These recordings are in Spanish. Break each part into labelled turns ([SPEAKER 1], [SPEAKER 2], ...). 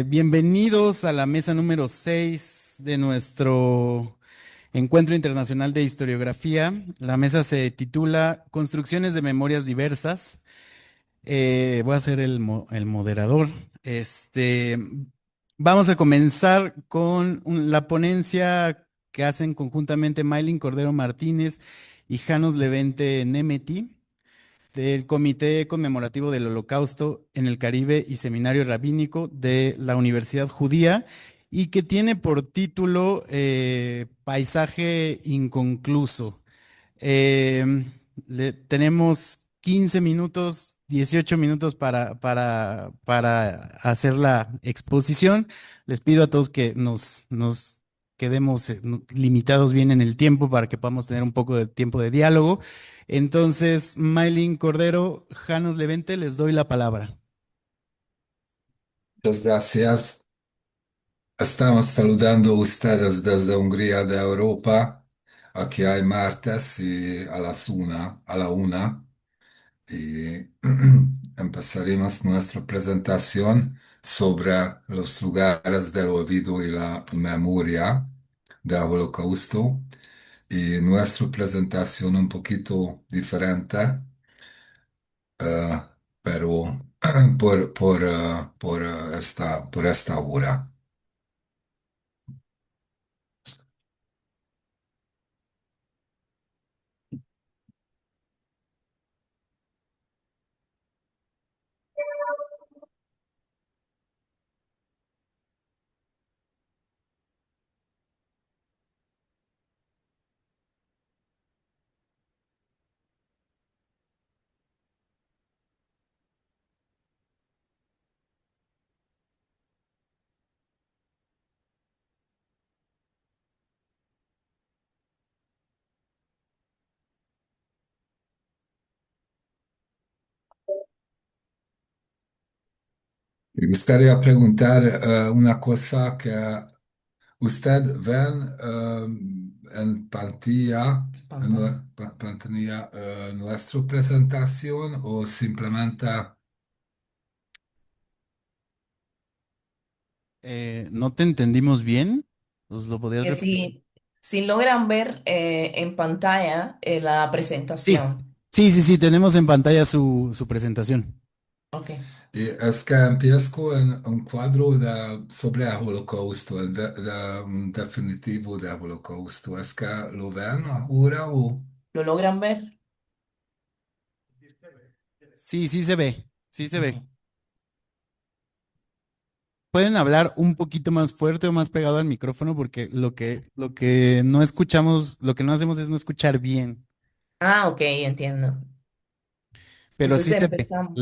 [SPEAKER 1] Bienvenidos a la mesa número 6 de nuestro Encuentro Internacional de Historiografía. La mesa se titula Construcciones de Memorias Diversas. Voy a ser el moderador. Vamos a comenzar con la ponencia que hacen conjuntamente Maylin Cordero Martínez y Janos Levente Nemeti del Comité Conmemorativo del Holocausto en el Caribe y Seminario Rabínico de la Universidad Judía y que tiene por título Paisaje Inconcluso. Eh, Tenemos 15 minutos, 18 minutos para hacer la exposición. Les pido a todos que nos quedemos limitados bien en el tiempo para que podamos tener un poco de tiempo de diálogo. Entonces, Maylin Cordero, Janos Levente, les doy la palabra.
[SPEAKER 2] Muchas gracias. Estamos saludando a ustedes desde Hungría de Europa. Aquí hay martes y a la una, y empezaremos nuestra presentación sobre los lugares del olvido y la memoria del Holocausto. Y nuestra presentación un poquito diferente, eh, pero por esta hora. Me gustaría preguntar una cosa que usted ven en pantalla,
[SPEAKER 1] Pantalla.
[SPEAKER 2] pantalla, nuestra presentación o simplemente
[SPEAKER 1] No te entendimos bien. ¿Nos lo podías
[SPEAKER 3] Que
[SPEAKER 1] repetir?
[SPEAKER 3] si logran ver en pantalla la
[SPEAKER 1] Sí,
[SPEAKER 3] presentación.
[SPEAKER 1] sí, tenemos en pantalla su presentación.
[SPEAKER 3] Ok.
[SPEAKER 2] y es que empiezo en un cuadro sobre el Holocausto, un definitivo del Holocausto. ¿Es que lo ven ahora o?
[SPEAKER 3] ¿Lo logran ver?
[SPEAKER 1] Sí, sí se ve.
[SPEAKER 3] Ok.
[SPEAKER 1] Pueden hablar un poquito más fuerte o más pegado al micrófono porque lo que no escuchamos, lo que no hacemos es no escuchar bien,
[SPEAKER 3] Ah, ok, entiendo.
[SPEAKER 1] pero sí
[SPEAKER 3] Entonces
[SPEAKER 1] se ve.
[SPEAKER 3] empezamos.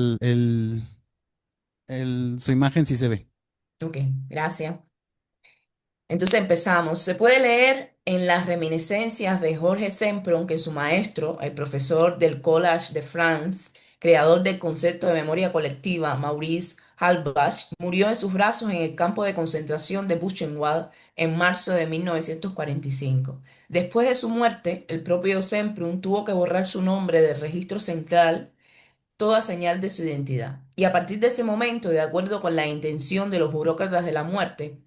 [SPEAKER 1] Su imagen sí se ve.
[SPEAKER 3] Ok, gracias. Entonces empezamos. Se puede leer en las reminiscencias de Jorge Sempron que su maestro, el profesor del Collège de France, creador del concepto de memoria colectiva, Maurice Halbach, murió en sus brazos en el campo de concentración de Buchenwald en marzo de 1945. Después de su muerte, el propio Sempron tuvo que borrar su nombre del registro central, toda señal de su identidad. Y a partir de ese momento, de acuerdo con la intención de los burócratas de la muerte,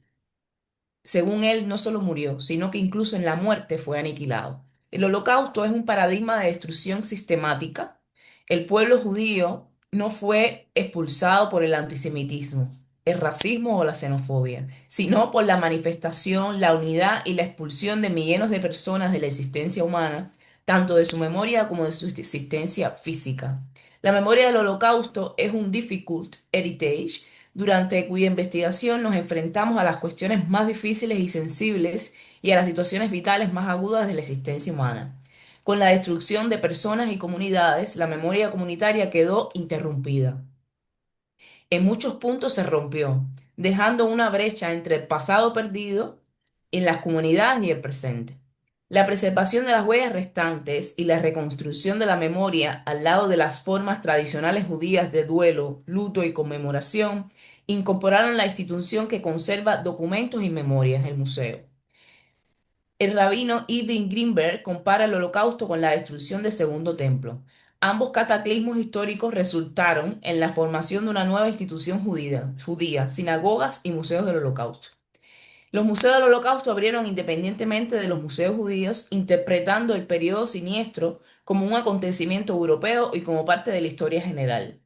[SPEAKER 3] según él, no solo murió, sino que incluso en la muerte fue aniquilado. El holocausto es un paradigma de destrucción sistemática. El pueblo judío no fue expulsado por el antisemitismo, el racismo o la xenofobia, sino por la manifestación, la unidad y la expulsión de millones de personas de la existencia humana, tanto de su memoria como de su existencia física. La memoria del holocausto es un difficult heritage durante cuya investigación nos enfrentamos a las cuestiones más difíciles y sensibles y a las situaciones vitales más agudas de la existencia humana. Con la destrucción de personas y comunidades, la memoria comunitaria quedó interrumpida. En muchos puntos se rompió, dejando una brecha entre el pasado perdido en las comunidades y el presente. La preservación de las huellas restantes y la reconstrucción de la memoria al lado de las formas tradicionales judías de duelo, luto y conmemoración incorporaron la institución que conserva documentos y memorias, el museo. El rabino Irving Greenberg compara el holocausto con la destrucción del segundo templo. Ambos cataclismos históricos resultaron en la formación de una nueva institución judía, sinagogas y museos del Holocausto. Los museos del Holocausto abrieron independientemente de los museos judíos, interpretando el periodo siniestro como un acontecimiento europeo y como parte de la historia general.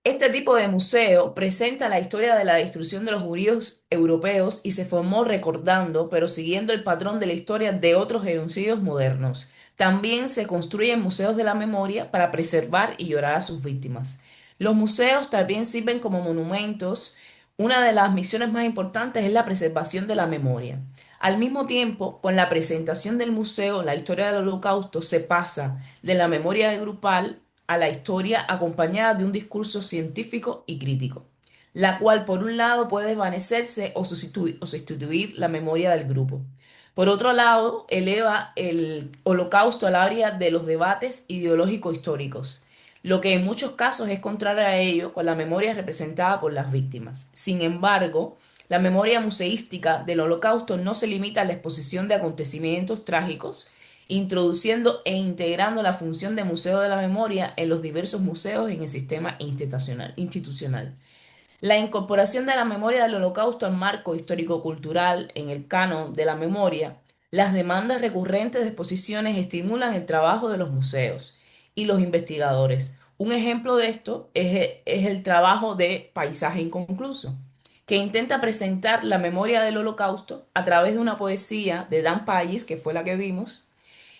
[SPEAKER 3] Este tipo de museo presenta la historia de la destrucción de los judíos europeos y se formó recordando, pero siguiendo el patrón de la historia de otros genocidios modernos. También se construyen museos de la memoria para preservar y llorar a sus víctimas. Los museos también sirven como monumentos. Una de las misiones más importantes es la preservación de la memoria. Al mismo tiempo, con la presentación del museo, la historia del Holocausto se pasa de la memoria grupal a la historia acompañada de un discurso científico y crítico, la cual por un lado puede desvanecerse o sustituir la memoria del grupo. Por otro lado, eleva el holocausto al área de los debates ideológicos históricos, lo que en muchos casos es contrario a ello con la memoria representada por las víctimas. Sin embargo, la memoria museística del holocausto no se limita a la exposición de acontecimientos trágicos, introduciendo e integrando la función de Museo de la Memoria en los diversos museos en el sistema institucional. La incorporación de la memoria del Holocausto al marco histórico-cultural en el canon de la memoria, las demandas recurrentes de exposiciones estimulan el trabajo de los museos y los investigadores. Un ejemplo de esto es el trabajo de Paisaje Inconcluso, que intenta presentar la memoria del Holocausto a través de una poesía de Dan Payis, que fue la que vimos,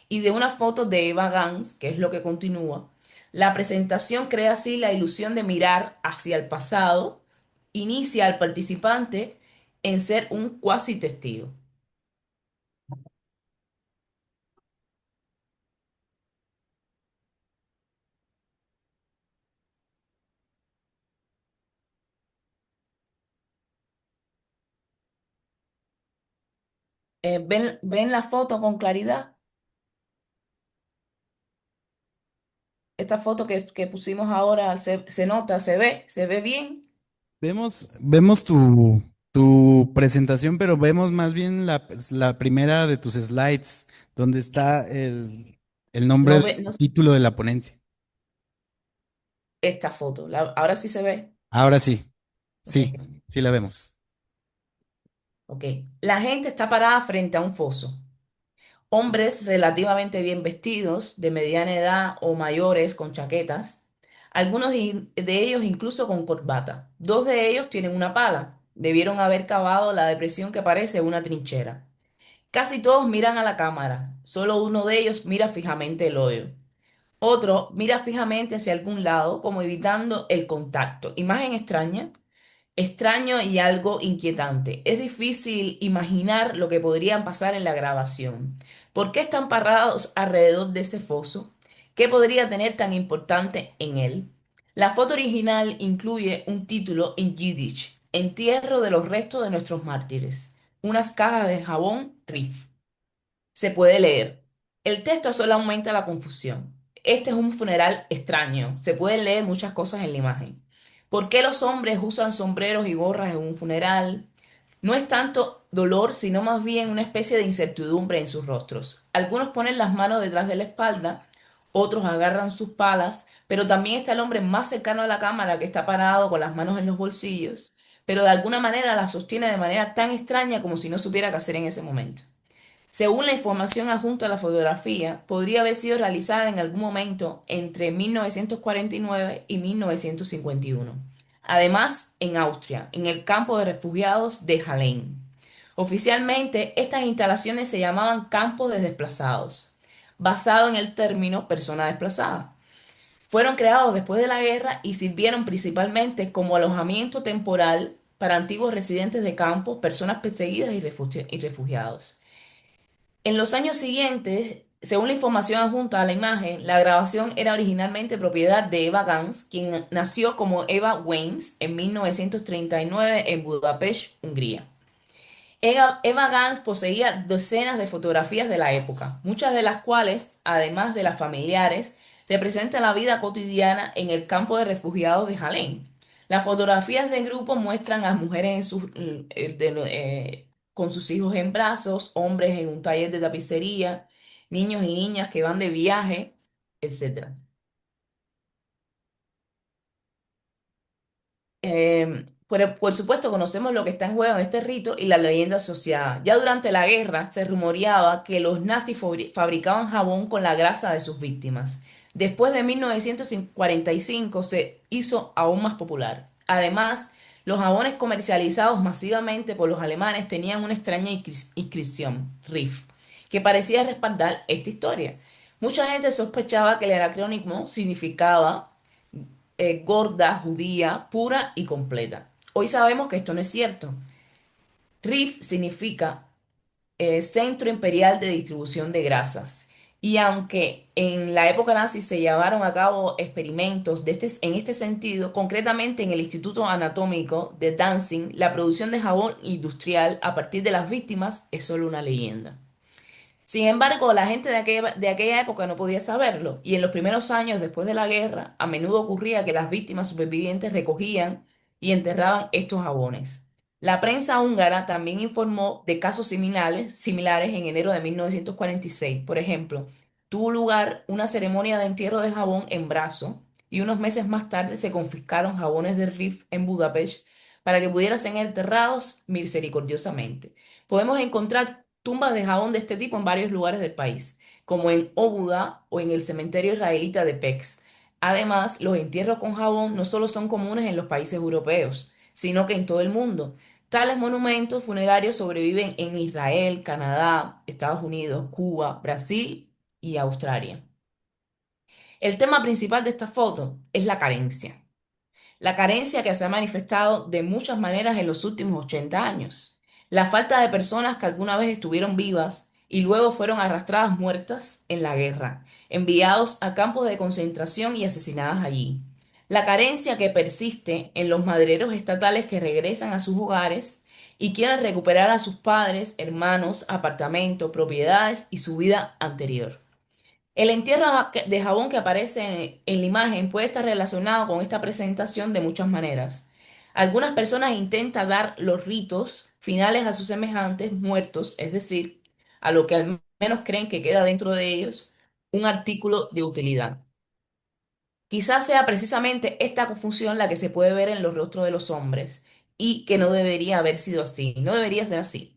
[SPEAKER 3] y de una foto de Eva Gans, que es lo que continúa. La presentación crea así la ilusión de mirar hacia el pasado, inicia al participante en ser un cuasi testigo. ¿Ven la foto con claridad? Esta foto que pusimos ahora se nota, se ve bien.
[SPEAKER 1] Vemos tu presentación, pero vemos más bien la primera de tus slides, donde está el nombre
[SPEAKER 3] No
[SPEAKER 1] del
[SPEAKER 3] ve, no,
[SPEAKER 1] título de la ponencia.
[SPEAKER 3] esta foto, ahora sí se ve.
[SPEAKER 1] Ahora sí,
[SPEAKER 3] Ok,
[SPEAKER 1] sí, sí la vemos.
[SPEAKER 3] ok. La gente está parada frente a un foso. Hombres relativamente bien vestidos, de mediana edad o mayores con chaquetas, algunos de ellos incluso con corbata. Dos de ellos tienen una pala. Debieron haber cavado la depresión que parece una trinchera. Casi todos miran a la cámara. Solo uno de ellos mira fijamente el hoyo. Otro mira fijamente hacia algún lado, como evitando el contacto. Imagen extraña. Extraño y algo inquietante. Es difícil imaginar lo que podrían pasar en la grabación. ¿Por qué están parados alrededor de ese foso? ¿Qué podría tener tan importante en él? La foto original incluye un título en Yiddish: Entierro de los restos de nuestros mártires. Unas cajas de jabón Riff. Se puede leer. El texto solo aumenta la confusión. Este es un funeral extraño. Se pueden leer muchas cosas en la imagen. ¿Por qué los hombres usan sombreros y gorras en un funeral? No es tanto dolor, sino más bien una especie de incertidumbre en sus rostros. Algunos ponen las manos detrás de la espalda, otros agarran sus palas, pero también está el hombre más cercano a la cámara que está parado con las manos en los bolsillos, pero de alguna manera las sostiene de manera tan extraña como si no supiera qué hacer en ese momento. Según la información adjunta a la fotografía, podría haber sido realizada en algún momento entre 1949 y 1951. Además, en Austria, en el campo de refugiados de Hallein. Oficialmente, estas instalaciones se llamaban campos de desplazados, basado en el término persona desplazada. Fueron creados después de la guerra y sirvieron principalmente como alojamiento temporal para antiguos residentes de campos, personas perseguidas y refugiados. En los años siguientes, según la información adjunta a la imagen, la grabación era originalmente propiedad de Eva Gans, quien nació como Eva Weins en 1939 en Budapest, Hungría. Eva Gans poseía docenas de fotografías de la época, muchas de las cuales, además de las familiares, representan la vida cotidiana en el campo de refugiados de Jalén. Las fotografías de grupo muestran a las mujeres con sus hijos en brazos, hombres en un taller de tapicería, niños y niñas que van de viaje. etcétera. Por supuesto, conocemos lo que está en juego en este rito y la leyenda asociada. Ya durante la guerra se rumoreaba que los nazis fabricaban jabón con la grasa de sus víctimas. Después de 1945 se hizo aún más popular. Además, los jabones comercializados masivamente por los alemanes tenían una extraña inscripción, RIF, que parecía respaldar esta historia. Mucha gente sospechaba que el anacronismo significaba gorda, judía, pura y completa. Hoy sabemos que esto no es cierto. RIF significa Centro Imperial de Distribución de Grasas. Y aunque en la época nazi se llevaron a cabo experimentos en este sentido, concretamente en el Instituto Anatómico de Danzig, la producción de jabón industrial a partir de las víctimas es solo una leyenda. Sin embargo, la gente de aquella época no podía saberlo, y en los primeros años después de la guerra, a menudo ocurría que las víctimas supervivientes recogían y enterraban estos jabones. La prensa húngara también informó de casos similares en enero de 1946. Por ejemplo, tuvo lugar una ceremonia de entierro de jabón en Brazo, y unos meses más tarde se confiscaron jabones de Rif en Budapest para que pudieran ser enterrados misericordiosamente. Podemos encontrar tumbas de jabón de este tipo en varios lugares del país, como en Óbuda o en el cementerio israelita de Pécs. Además, los entierros con jabón no solo son comunes en los países europeos, sino que en todo el mundo. Tales monumentos funerarios sobreviven en Israel, Canadá, Estados Unidos, Cuba, Brasil y Australia. El tema principal de esta foto es la carencia. La carencia que se ha manifestado de muchas maneras en los últimos 80 años. La falta de personas que alguna vez estuvieron vivas y luego fueron arrastradas muertas en la guerra, enviados a campos de concentración y asesinadas allí. La carencia que persiste en los madereros estatales que regresan a sus hogares y quieren recuperar a sus padres, hermanos, apartamentos, propiedades y su vida anterior. El entierro de jabón que aparece en la imagen puede estar relacionado con esta presentación de muchas maneras. Algunas personas intentan dar los ritos finales a sus semejantes muertos, es decir, a lo que al menos creen que queda dentro de ellos, un artículo de utilidad. Quizás sea precisamente esta confusión la que se puede ver en los rostros de los hombres y que no debería haber sido así, no debería ser así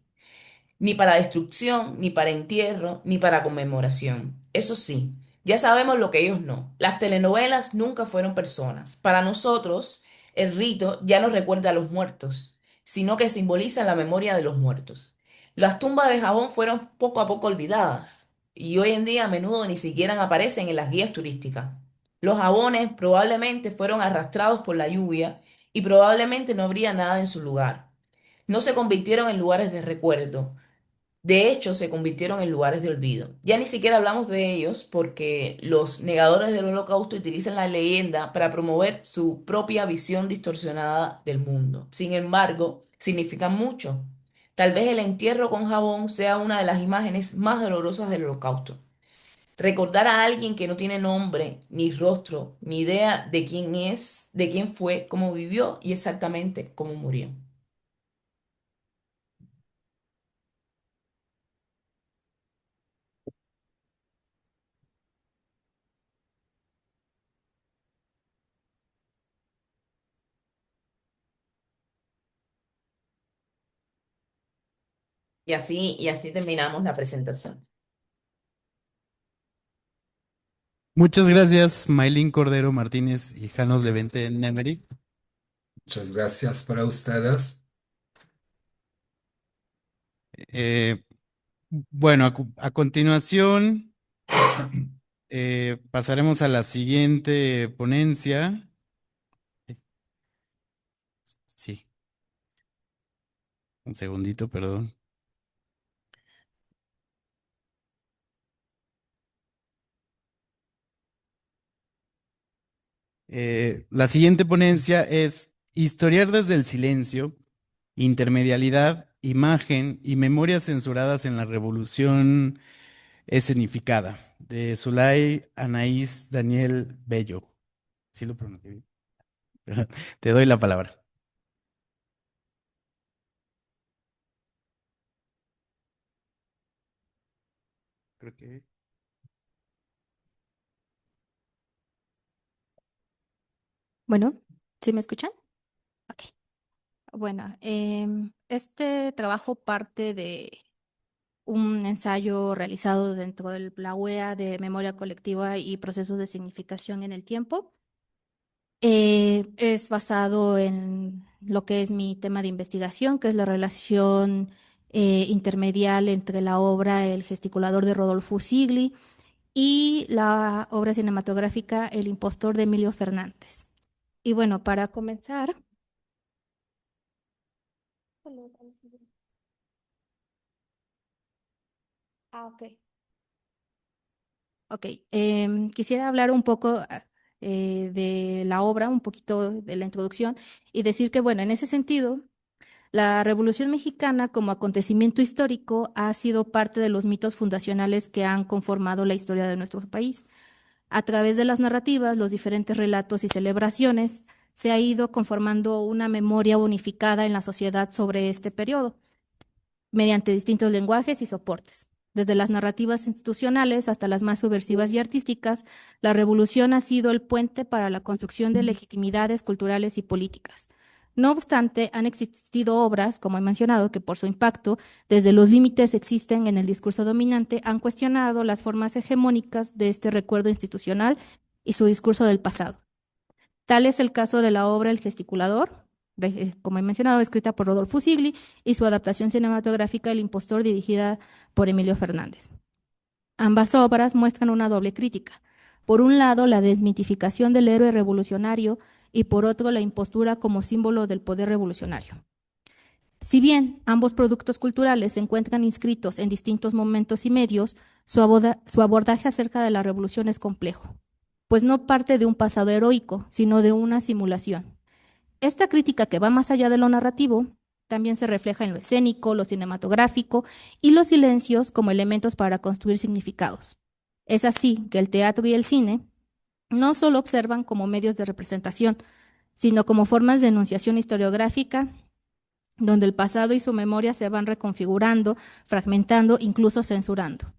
[SPEAKER 3] ni para destrucción, ni para entierro, ni para conmemoración. Eso sí, ya sabemos lo que ellos no. Las telenovelas nunca fueron personas. Para nosotros, el rito ya no recuerda a los muertos, sino que simboliza la memoria de los muertos. Las tumbas de jabón fueron poco a poco olvidadas y hoy en día a menudo ni siquiera aparecen en las guías turísticas. Los jabones probablemente fueron arrastrados por la lluvia y probablemente no habría nada en su lugar. No se convirtieron en lugares de recuerdo, de hecho, se convirtieron en lugares de olvido. Ya ni siquiera hablamos de ellos porque los negadores del Holocausto utilizan la leyenda para promover su propia visión distorsionada del mundo. Sin embargo, significan mucho. Tal vez el entierro con jabón sea una de las imágenes más dolorosas del Holocausto. Recordar a alguien que no tiene nombre, ni rostro, ni idea de quién es, de quién fue, cómo vivió y exactamente cómo murió. Y así terminamos la presentación.
[SPEAKER 1] Muchas gracias, Maylin Cordero Martínez y Janos Levente Nemery.
[SPEAKER 2] Muchas gracias para ustedes.
[SPEAKER 1] Eh, bueno, a continuación pasaremos a la siguiente ponencia. Sí, un segundito, perdón. La siguiente ponencia es Historiar desde el silencio, intermedialidad, imagen y memorias censuradas en la Revolución escenificada, de Zulay Anaís Daniel Bello. ¿Sí lo pronuncié bien? Te doy la palabra. Creo que
[SPEAKER 4] Bueno, ¿sí me escuchan? Ok. Bueno, este trabajo parte de un ensayo realizado dentro de la UEA de memoria colectiva y procesos de significación en el tiempo. Es basado en lo que es mi tema de investigación, que es la relación intermedial entre la obra El gesticulador de Rodolfo Sigli y la obra cinematográfica El impostor de Emilio Fernández. Y bueno, para comenzar. Ah, ok. Ok, quisiera hablar un poco de la obra, un poquito de la introducción y decir que, bueno, en ese sentido, la Revolución Mexicana como acontecimiento histórico ha sido parte de los mitos fundacionales que han conformado la historia de nuestro país. A través de las narrativas, los diferentes relatos y celebraciones, se ha ido conformando una memoria unificada en la sociedad sobre este periodo mediante distintos lenguajes y soportes. Desde las narrativas institucionales hasta las más subversivas y artísticas, la revolución ha sido el puente para la construcción de legitimidades culturales y políticas. No obstante, han existido obras, como he mencionado, que por su impacto, desde los límites existen en el discurso dominante, han cuestionado las formas hegemónicas de este recuerdo institucional y su discurso del pasado. Tal es el caso de la obra El gesticulador, como he mencionado, escrita por Rodolfo Sigli, y su adaptación cinematográfica El impostor, dirigida por Emilio Fernández. Ambas obras muestran una doble crítica. Por un lado, la desmitificación del héroe revolucionario y por otro, la impostura como símbolo del poder revolucionario. Si bien ambos productos culturales se encuentran inscritos en distintos momentos y medios, su abordaje acerca de la revolución es complejo, pues no parte de un pasado heroico, sino de una simulación. Esta crítica, que va más allá de lo narrativo, también se refleja en lo escénico, lo cinematográfico y los silencios como elementos para construir significados. Es así que el teatro y el cine no solo observan como medios de representación, sino como formas de enunciación historiográfica, donde el pasado y su memoria se van reconfigurando, fragmentando, incluso censurando.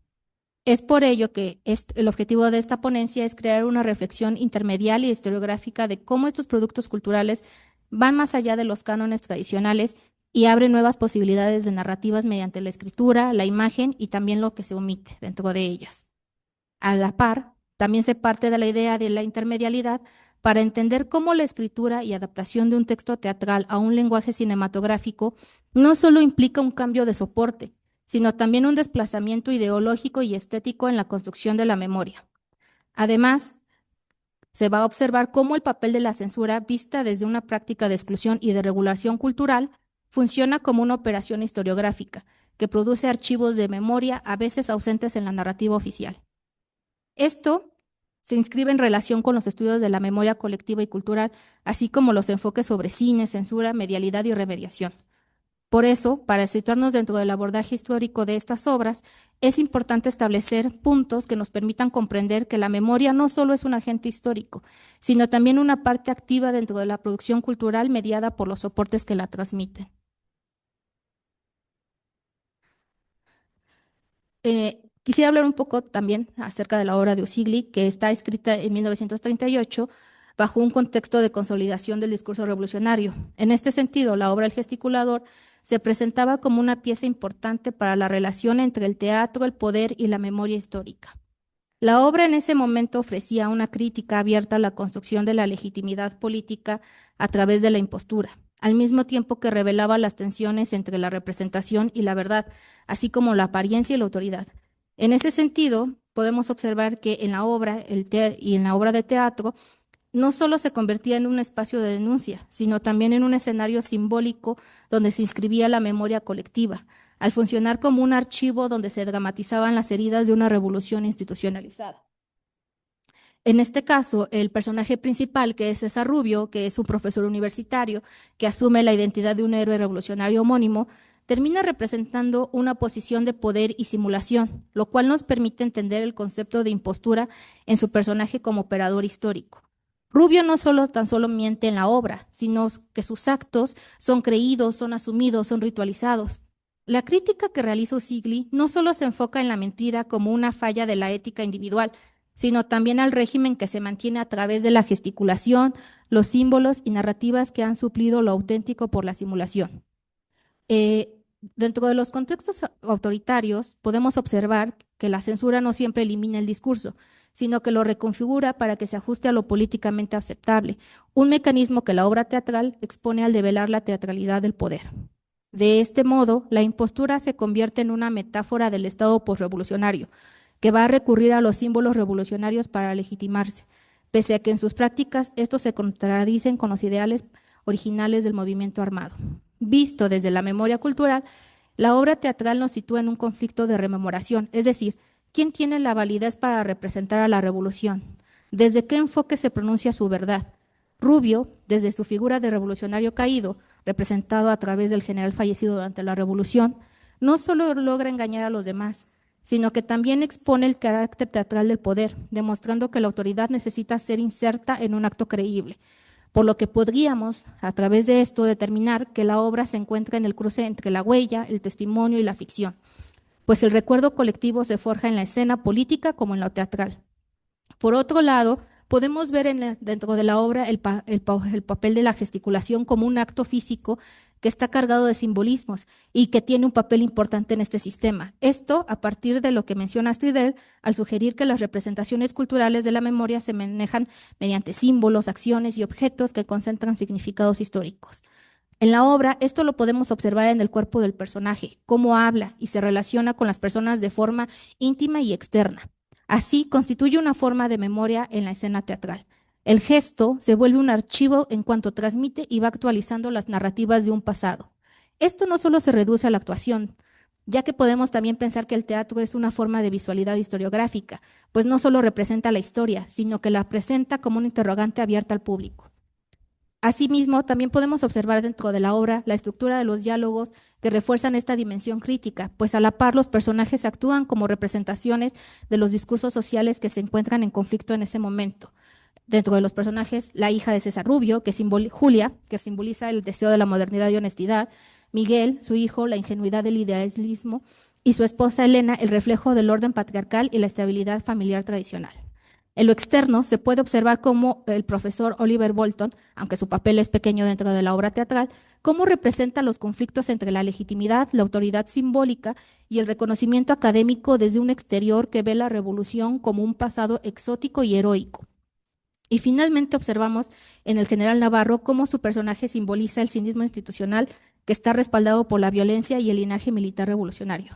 [SPEAKER 4] Es por ello que el objetivo de esta ponencia es crear una reflexión intermedial y historiográfica de cómo estos productos culturales van más allá de los cánones tradicionales y abren nuevas posibilidades de narrativas mediante la escritura, la imagen y también lo que se omite dentro de ellas. A la par, también se parte de la idea de la intermedialidad para entender cómo la escritura y adaptación de un texto teatral a un lenguaje cinematográfico no solo implica un cambio de soporte, sino también un desplazamiento ideológico y estético en la construcción de la memoria. Además, se va a observar cómo el papel de la censura, vista desde una práctica de exclusión y de regulación cultural, funciona como una operación historiográfica que produce archivos de memoria a veces ausentes en la narrativa oficial. Esto se inscribe en relación con los estudios de la memoria colectiva y cultural, así como los enfoques sobre cine, censura, medialidad y remediación. Por eso, para situarnos dentro del abordaje histórico de estas obras, es importante establecer puntos que nos permitan comprender que la memoria no solo es un agente histórico, sino también una parte activa dentro de la producción cultural mediada por los soportes que la transmiten. Quisiera hablar un poco también acerca de la obra de Usigli, que está escrita en 1938 bajo un contexto de consolidación del discurso revolucionario. En este sentido, la obra El gesticulador se presentaba como una pieza importante para la relación entre el teatro, el poder y la memoria histórica. La obra en ese momento ofrecía una crítica abierta a la construcción de la legitimidad política a través de la impostura, al mismo tiempo que revelaba las tensiones entre la representación y la verdad, así como la apariencia y la autoridad. En ese sentido, podemos observar que en la obra y en la obra de teatro no solo se convertía en un espacio de denuncia, sino también en un escenario simbólico donde se inscribía la memoria colectiva, al funcionar como un archivo donde se dramatizaban las heridas de una revolución institucionalizada. En este caso, el personaje principal, que es César Rubio, que es un profesor universitario que asume la identidad de un héroe revolucionario homónimo, termina representando una posición de poder y simulación, lo cual nos permite entender el concepto de impostura en su personaje como operador histórico. Rubio no solo tan solo miente en la obra, sino que sus actos son creídos, son asumidos, son ritualizados. La crítica que realiza Usigli no solo se enfoca en la mentira como una falla de la ética individual, sino también al régimen que se mantiene a través de la gesticulación, los símbolos y narrativas que han suplido lo auténtico por la simulación. Dentro de los contextos autoritarios, podemos observar que la censura no siempre elimina el discurso, sino que lo reconfigura para que se ajuste a lo políticamente aceptable, un mecanismo que la obra teatral expone al develar la teatralidad del poder. De este modo, la impostura se convierte en una metáfora del Estado posrevolucionario, que va a recurrir a los símbolos revolucionarios para legitimarse, pese a que en sus prácticas estos se contradicen con los ideales originales del movimiento armado. Visto desde la memoria cultural, la obra teatral nos sitúa en un conflicto de rememoración, es decir, ¿quién tiene la validez para representar a la revolución? ¿Desde qué enfoque se pronuncia su verdad? Rubio, desde su figura de revolucionario caído, representado a través del general fallecido durante la revolución, no solo logra engañar a los demás, sino que también expone el carácter teatral del poder, demostrando que la autoridad necesita ser inserta en un acto creíble, por lo que podríamos, a través de esto, determinar que la obra se encuentra en el cruce entre la huella, el testimonio y la ficción, pues el recuerdo colectivo se forja en la escena política como en la teatral. Por otro lado, podemos ver dentro de la obra el papel de la gesticulación como un acto físico que está cargado de simbolismos y que tiene un papel importante en este sistema. Esto a partir de lo que menciona Stridel al sugerir que las representaciones culturales de la memoria se manejan mediante símbolos, acciones y objetos que concentran significados históricos. En la obra, esto lo podemos observar en el cuerpo del personaje, cómo habla y se relaciona con las personas de forma íntima y externa. Así, constituye una forma de memoria en la escena teatral. El gesto se vuelve un archivo en cuanto transmite y va actualizando las narrativas de un pasado. Esto no solo se reduce a la actuación, ya que podemos también pensar que el teatro es una forma de visualidad historiográfica, pues no solo representa la historia, sino que la presenta como un interrogante abierta al público. Asimismo, también podemos observar dentro de la obra la estructura de los diálogos que refuerzan esta dimensión crítica, pues a la par los personajes actúan como representaciones de los discursos sociales que se encuentran en conflicto en ese momento. Dentro de los personajes, la hija de César Rubio, Julia, que simboliza el deseo de la modernidad y honestidad, Miguel, su hijo, la ingenuidad del idealismo, y su esposa Elena, el reflejo del orden patriarcal y la estabilidad familiar tradicional. En lo externo, se puede observar cómo el profesor Oliver Bolton, aunque su papel es pequeño dentro de la obra teatral, cómo representa los conflictos entre la legitimidad, la autoridad simbólica y el reconocimiento académico desde un exterior que ve la revolución como un pasado exótico y heroico. Y finalmente observamos en el general Navarro cómo su personaje simboliza el cinismo institucional que está respaldado por la violencia y el linaje militar revolucionario.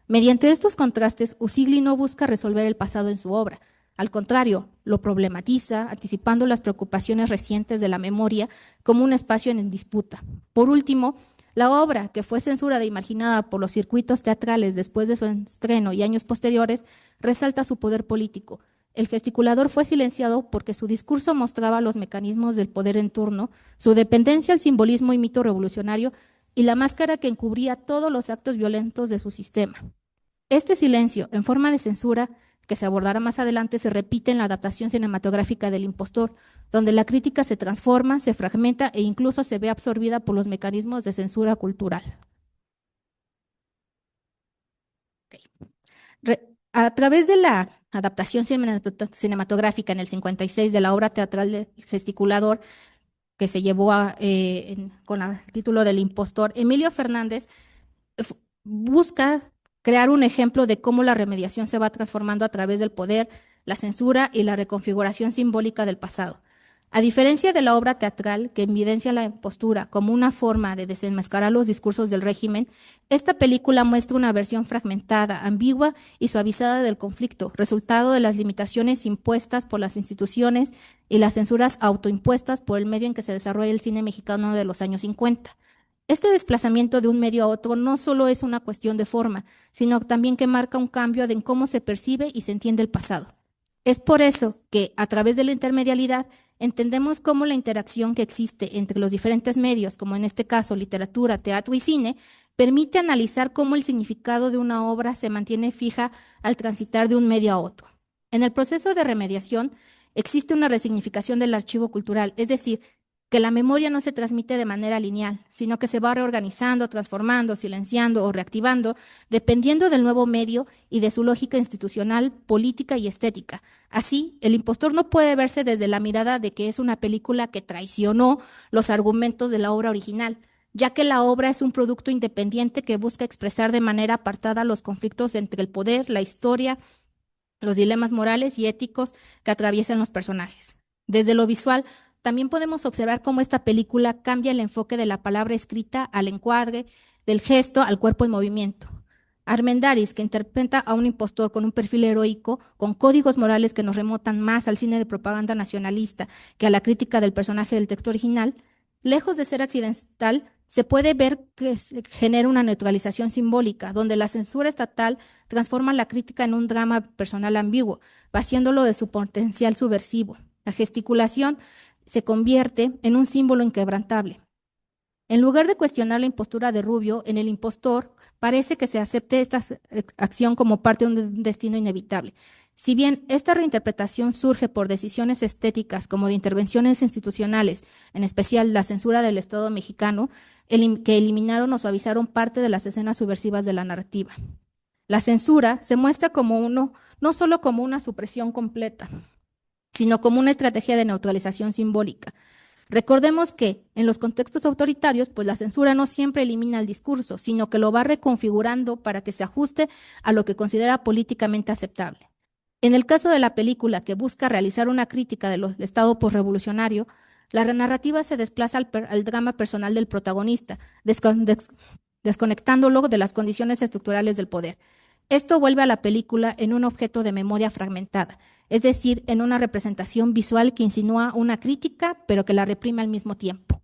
[SPEAKER 4] Mediante estos contrastes, Usigli no busca resolver el pasado en su obra. Al contrario, lo problematiza, anticipando las preocupaciones recientes de la memoria como un espacio en disputa. Por último, la obra, que fue censurada y marginada por los circuitos teatrales después de su estreno y años posteriores, resalta su poder político. El gesticulador fue silenciado porque su discurso mostraba los mecanismos del poder en turno, su dependencia al simbolismo y mito revolucionario y la máscara que encubría todos los actos violentos de su sistema. Este silencio, en forma de censura, que se abordará más adelante, se repite en la adaptación cinematográfica del Impostor, donde la crítica se transforma, se fragmenta e incluso se ve absorbida por los mecanismos de censura cultural. A través de la adaptación cinematográfica en el 56 de la obra teatral del Gesticulador, que se llevó con el título del Impostor, Emilio Fernández busca crear un ejemplo de cómo la remediación se va transformando a través del poder, la censura y la reconfiguración simbólica del pasado. A diferencia de la obra teatral, que evidencia la impostura como una forma de desenmascarar los discursos del régimen, esta película muestra una versión fragmentada, ambigua y suavizada del conflicto, resultado de las limitaciones impuestas por las instituciones y las censuras autoimpuestas por el medio en que se desarrolla el cine mexicano de los años 50. Este desplazamiento de un medio a otro no solo es una cuestión de forma, sino también que marca un cambio en cómo se percibe y se entiende el pasado. Es por eso que, a través de la intermedialidad, entendemos cómo la interacción que existe entre los diferentes medios, como en este caso literatura, teatro y cine, permite analizar cómo el significado de una obra se mantiene fija al transitar de un medio a otro. En el proceso de remediación existe una resignificación del archivo cultural, es decir, que la memoria no se transmite de manera lineal, sino que se va reorganizando, transformando, silenciando o reactivando, dependiendo del nuevo medio y de su lógica institucional, política y estética. Así, El impostor no puede verse desde la mirada de que es una película que traicionó los argumentos de la obra original, ya que la obra es un producto independiente que busca expresar de manera apartada los conflictos entre el poder, la historia, los dilemas morales y éticos que atraviesan los personajes. Desde lo visual, también podemos observar cómo esta película cambia el enfoque de la palabra escrita al encuadre, del gesto al cuerpo en movimiento. Armendáriz, que interpreta a un impostor con un perfil heroico, con códigos morales que nos remontan más al cine de propaganda nacionalista que a la crítica del personaje del texto original, lejos de ser accidental, se puede ver que se genera una neutralización simbólica, donde la censura estatal transforma la crítica en un drama personal ambiguo, vaciándolo de su potencial subversivo. La gesticulación se convierte en un símbolo inquebrantable. En lugar de cuestionar la impostura de Rubio, en El impostor parece que se acepte esta acción como parte de un destino inevitable. Si bien esta reinterpretación surge por decisiones estéticas como de intervenciones institucionales, en especial la censura del Estado mexicano, que eliminaron o suavizaron parte de las escenas subversivas de la narrativa. La censura se muestra como no solo como una supresión completa, sino como una estrategia de neutralización simbólica. Recordemos que en los contextos autoritarios, pues la censura no siempre elimina el discurso, sino que lo va reconfigurando para que se ajuste a lo que considera políticamente aceptable. En el caso de la película que busca realizar una crítica del Estado posrevolucionario, la narrativa se desplaza al drama personal del protagonista, desconectándolo de las condiciones estructurales del poder. Esto vuelve a la película en un objeto de memoria fragmentada, es decir, en una representación visual que insinúa una crítica, pero que la reprime al mismo tiempo.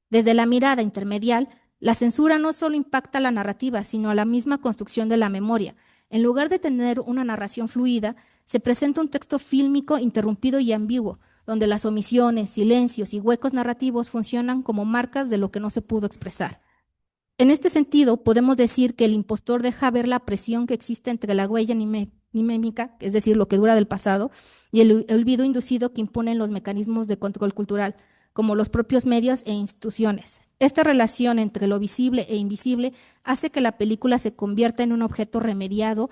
[SPEAKER 4] Desde la mirada intermedial, la censura no solo impacta la narrativa, sino a la misma construcción de la memoria. En lugar de tener una narración fluida, se presenta un texto fílmico interrumpido y ambiguo, donde las omisiones, silencios y huecos narrativos funcionan como marcas de lo que no se pudo expresar. En este sentido, podemos decir que El impostor deja ver la presión que existe entre la huella mimética, es decir, lo que dura del pasado, y el olvido inducido que imponen los mecanismos de control cultural, como los propios medios e instituciones. Esta relación entre lo visible e invisible hace que la película se convierta en un objeto remediado,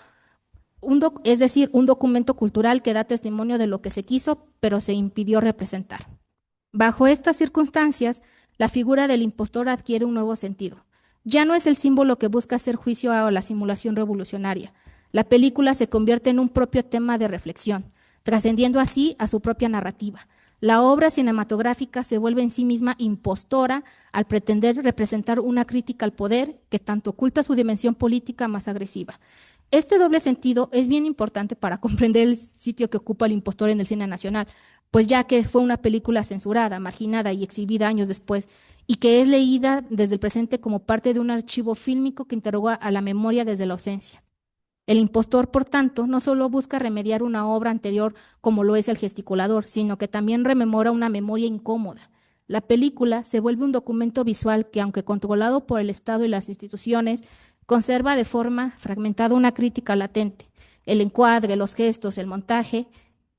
[SPEAKER 4] es decir, un documento cultural que da testimonio de lo que se quiso, pero se impidió representar. Bajo estas circunstancias, la figura del impostor adquiere un nuevo sentido. Ya no es el símbolo que busca hacer juicio a la simulación revolucionaria. La película se convierte en un propio tema de reflexión, trascendiendo así a su propia narrativa. La obra cinematográfica se vuelve en sí misma impostora al pretender representar una crítica al poder que tanto oculta su dimensión política más agresiva. Este doble sentido es bien importante para comprender el sitio que ocupa El impostor en el cine nacional, pues ya que fue una película censurada, marginada y exhibida años después, y que es leída desde el presente como parte de un archivo fílmico que interroga a la memoria desde la ausencia. El impostor, por tanto, no solo busca remediar una obra anterior como lo es El gesticulador, sino que también rememora una memoria incómoda. La película se vuelve un documento visual que, aunque controlado por el Estado y las instituciones, conserva de forma fragmentada una crítica latente. El encuadre, los gestos, el montaje,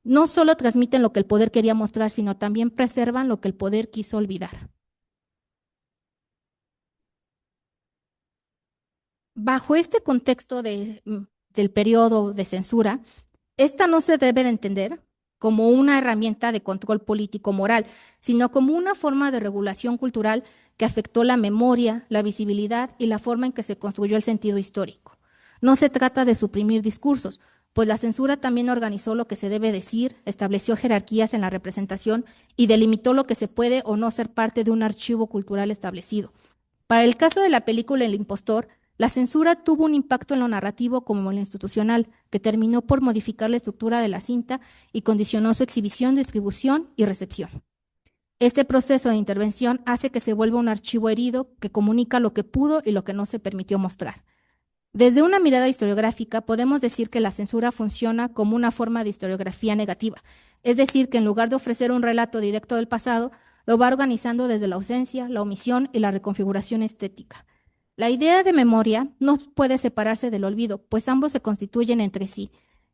[SPEAKER 4] no solo transmiten lo que el poder quería mostrar, sino también preservan lo que el poder quiso olvidar. Bajo este contexto del periodo de censura, esta no se debe de entender como una herramienta de control político-moral, sino como una forma de regulación cultural que afectó la memoria, la visibilidad y la forma en que se construyó el sentido histórico. No se trata de suprimir discursos, pues la censura también organizó lo que se debe decir, estableció jerarquías en la representación y delimitó lo que se puede o no ser parte de un archivo cultural establecido. Para el caso de la película El impostor, la censura tuvo un impacto en lo narrativo como en lo institucional, que terminó por modificar la estructura de la cinta y condicionó su exhibición, distribución y recepción. Este proceso de intervención hace que se vuelva un archivo herido que comunica lo que pudo y lo que no se permitió mostrar. Desde una mirada historiográfica, podemos decir que la censura funciona como una forma de historiografía negativa, es decir, que en lugar de ofrecer un relato directo del pasado, lo va organizando desde la ausencia, la omisión y la reconfiguración estética. La idea de memoria no puede separarse del olvido, pues ambos se constituyen entre sí.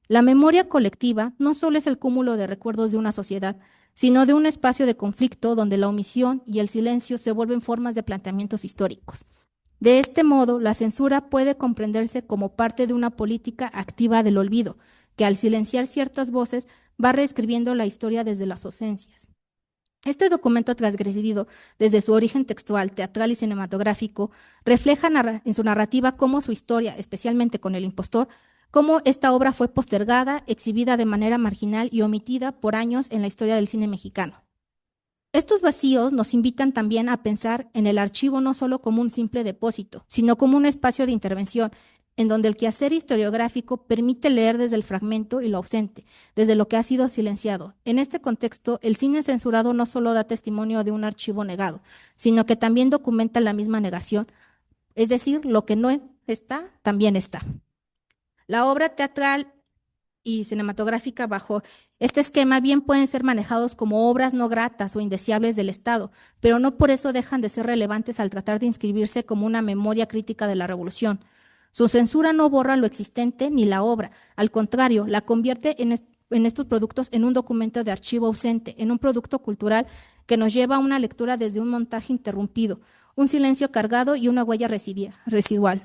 [SPEAKER 4] La memoria colectiva no solo es el cúmulo de recuerdos de una sociedad, sino de un espacio de conflicto donde la omisión y el silencio se vuelven formas de planteamientos históricos. De este modo, la censura puede comprenderse como parte de una política activa del olvido, que al silenciar ciertas voces va reescribiendo la historia desde las ausencias. Este documento transgredido, desde su origen textual, teatral y cinematográfico, refleja en su narrativa cómo su historia, especialmente con El impostor, cómo esta obra fue postergada, exhibida de manera marginal y omitida por años en la historia del cine mexicano. Estos vacíos nos invitan también a pensar en el archivo no solo como un simple depósito, sino como un espacio de intervención en donde el quehacer historiográfico permite leer desde el fragmento y lo ausente, desde lo que ha sido silenciado. En este contexto, el cine censurado no solo da testimonio de un archivo negado, sino que también documenta la misma negación, es decir, lo que no está, también está. La obra teatral y cinematográfica bajo este esquema bien pueden ser manejados como obras no gratas o indeseables del Estado, pero no por eso dejan de ser relevantes al tratar de inscribirse como una memoria crítica de la revolución. Su censura no borra lo existente ni la obra, al contrario, la convierte en estos productos en un documento de archivo ausente, en un producto cultural que nos lleva a una lectura desde un montaje interrumpido, un silencio cargado y una huella residual.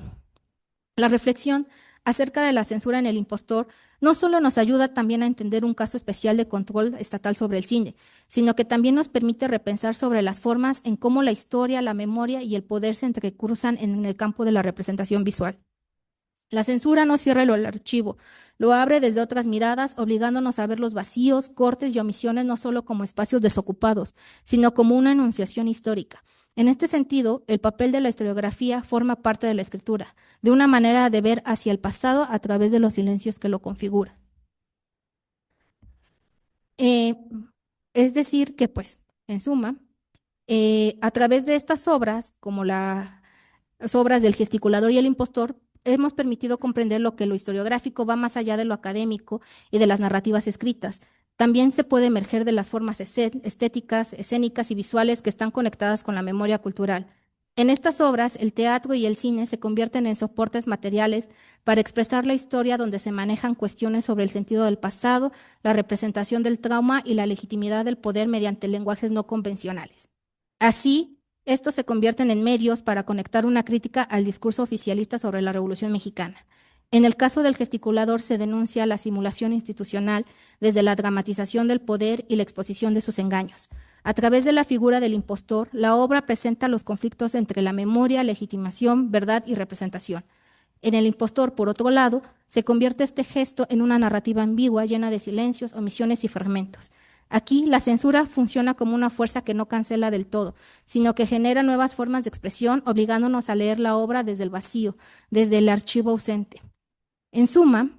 [SPEAKER 4] La reflexión acerca de la censura en El impostor no solo nos ayuda también a entender un caso especial de control estatal sobre el cine, sino que también nos permite repensar sobre las formas en cómo la historia, la memoria y el poder se entrecruzan en el campo de la representación visual. La censura no cierra el archivo, lo abre desde otras miradas, obligándonos a ver los vacíos, cortes y omisiones no solo como espacios desocupados, sino como una enunciación histórica. En este sentido, el papel de la historiografía forma parte de la escritura, de una manera de ver hacia el pasado a través de los silencios que lo configuran. Eh, es decir, que pues, en suma, a través de estas obras, como las obras del gesticulador y el impostor, hemos permitido comprender lo historiográfico va más allá de lo académico y de las narrativas escritas. También se puede emerger de las formas estéticas, escénicas y visuales que están conectadas con la memoria cultural. En estas obras, el teatro y el cine se convierten en soportes materiales para expresar la historia donde se manejan cuestiones sobre el sentido del pasado, la representación del trauma y la legitimidad del poder mediante lenguajes no convencionales. Así, estos se convierten en medios para conectar una crítica al discurso oficialista sobre la Revolución Mexicana. En el caso del gesticulador se denuncia la simulación institucional desde la dramatización del poder y la exposición de sus engaños. A través de la figura del impostor, la obra presenta los conflictos entre la memoria, legitimación, verdad y representación. En El impostor, por otro lado, se convierte este gesto en una narrativa ambigua llena de silencios, omisiones y fragmentos. Aquí la censura funciona como una fuerza que no cancela del todo, sino que genera nuevas formas de expresión, obligándonos a leer la obra desde el vacío, desde el archivo ausente. En suma,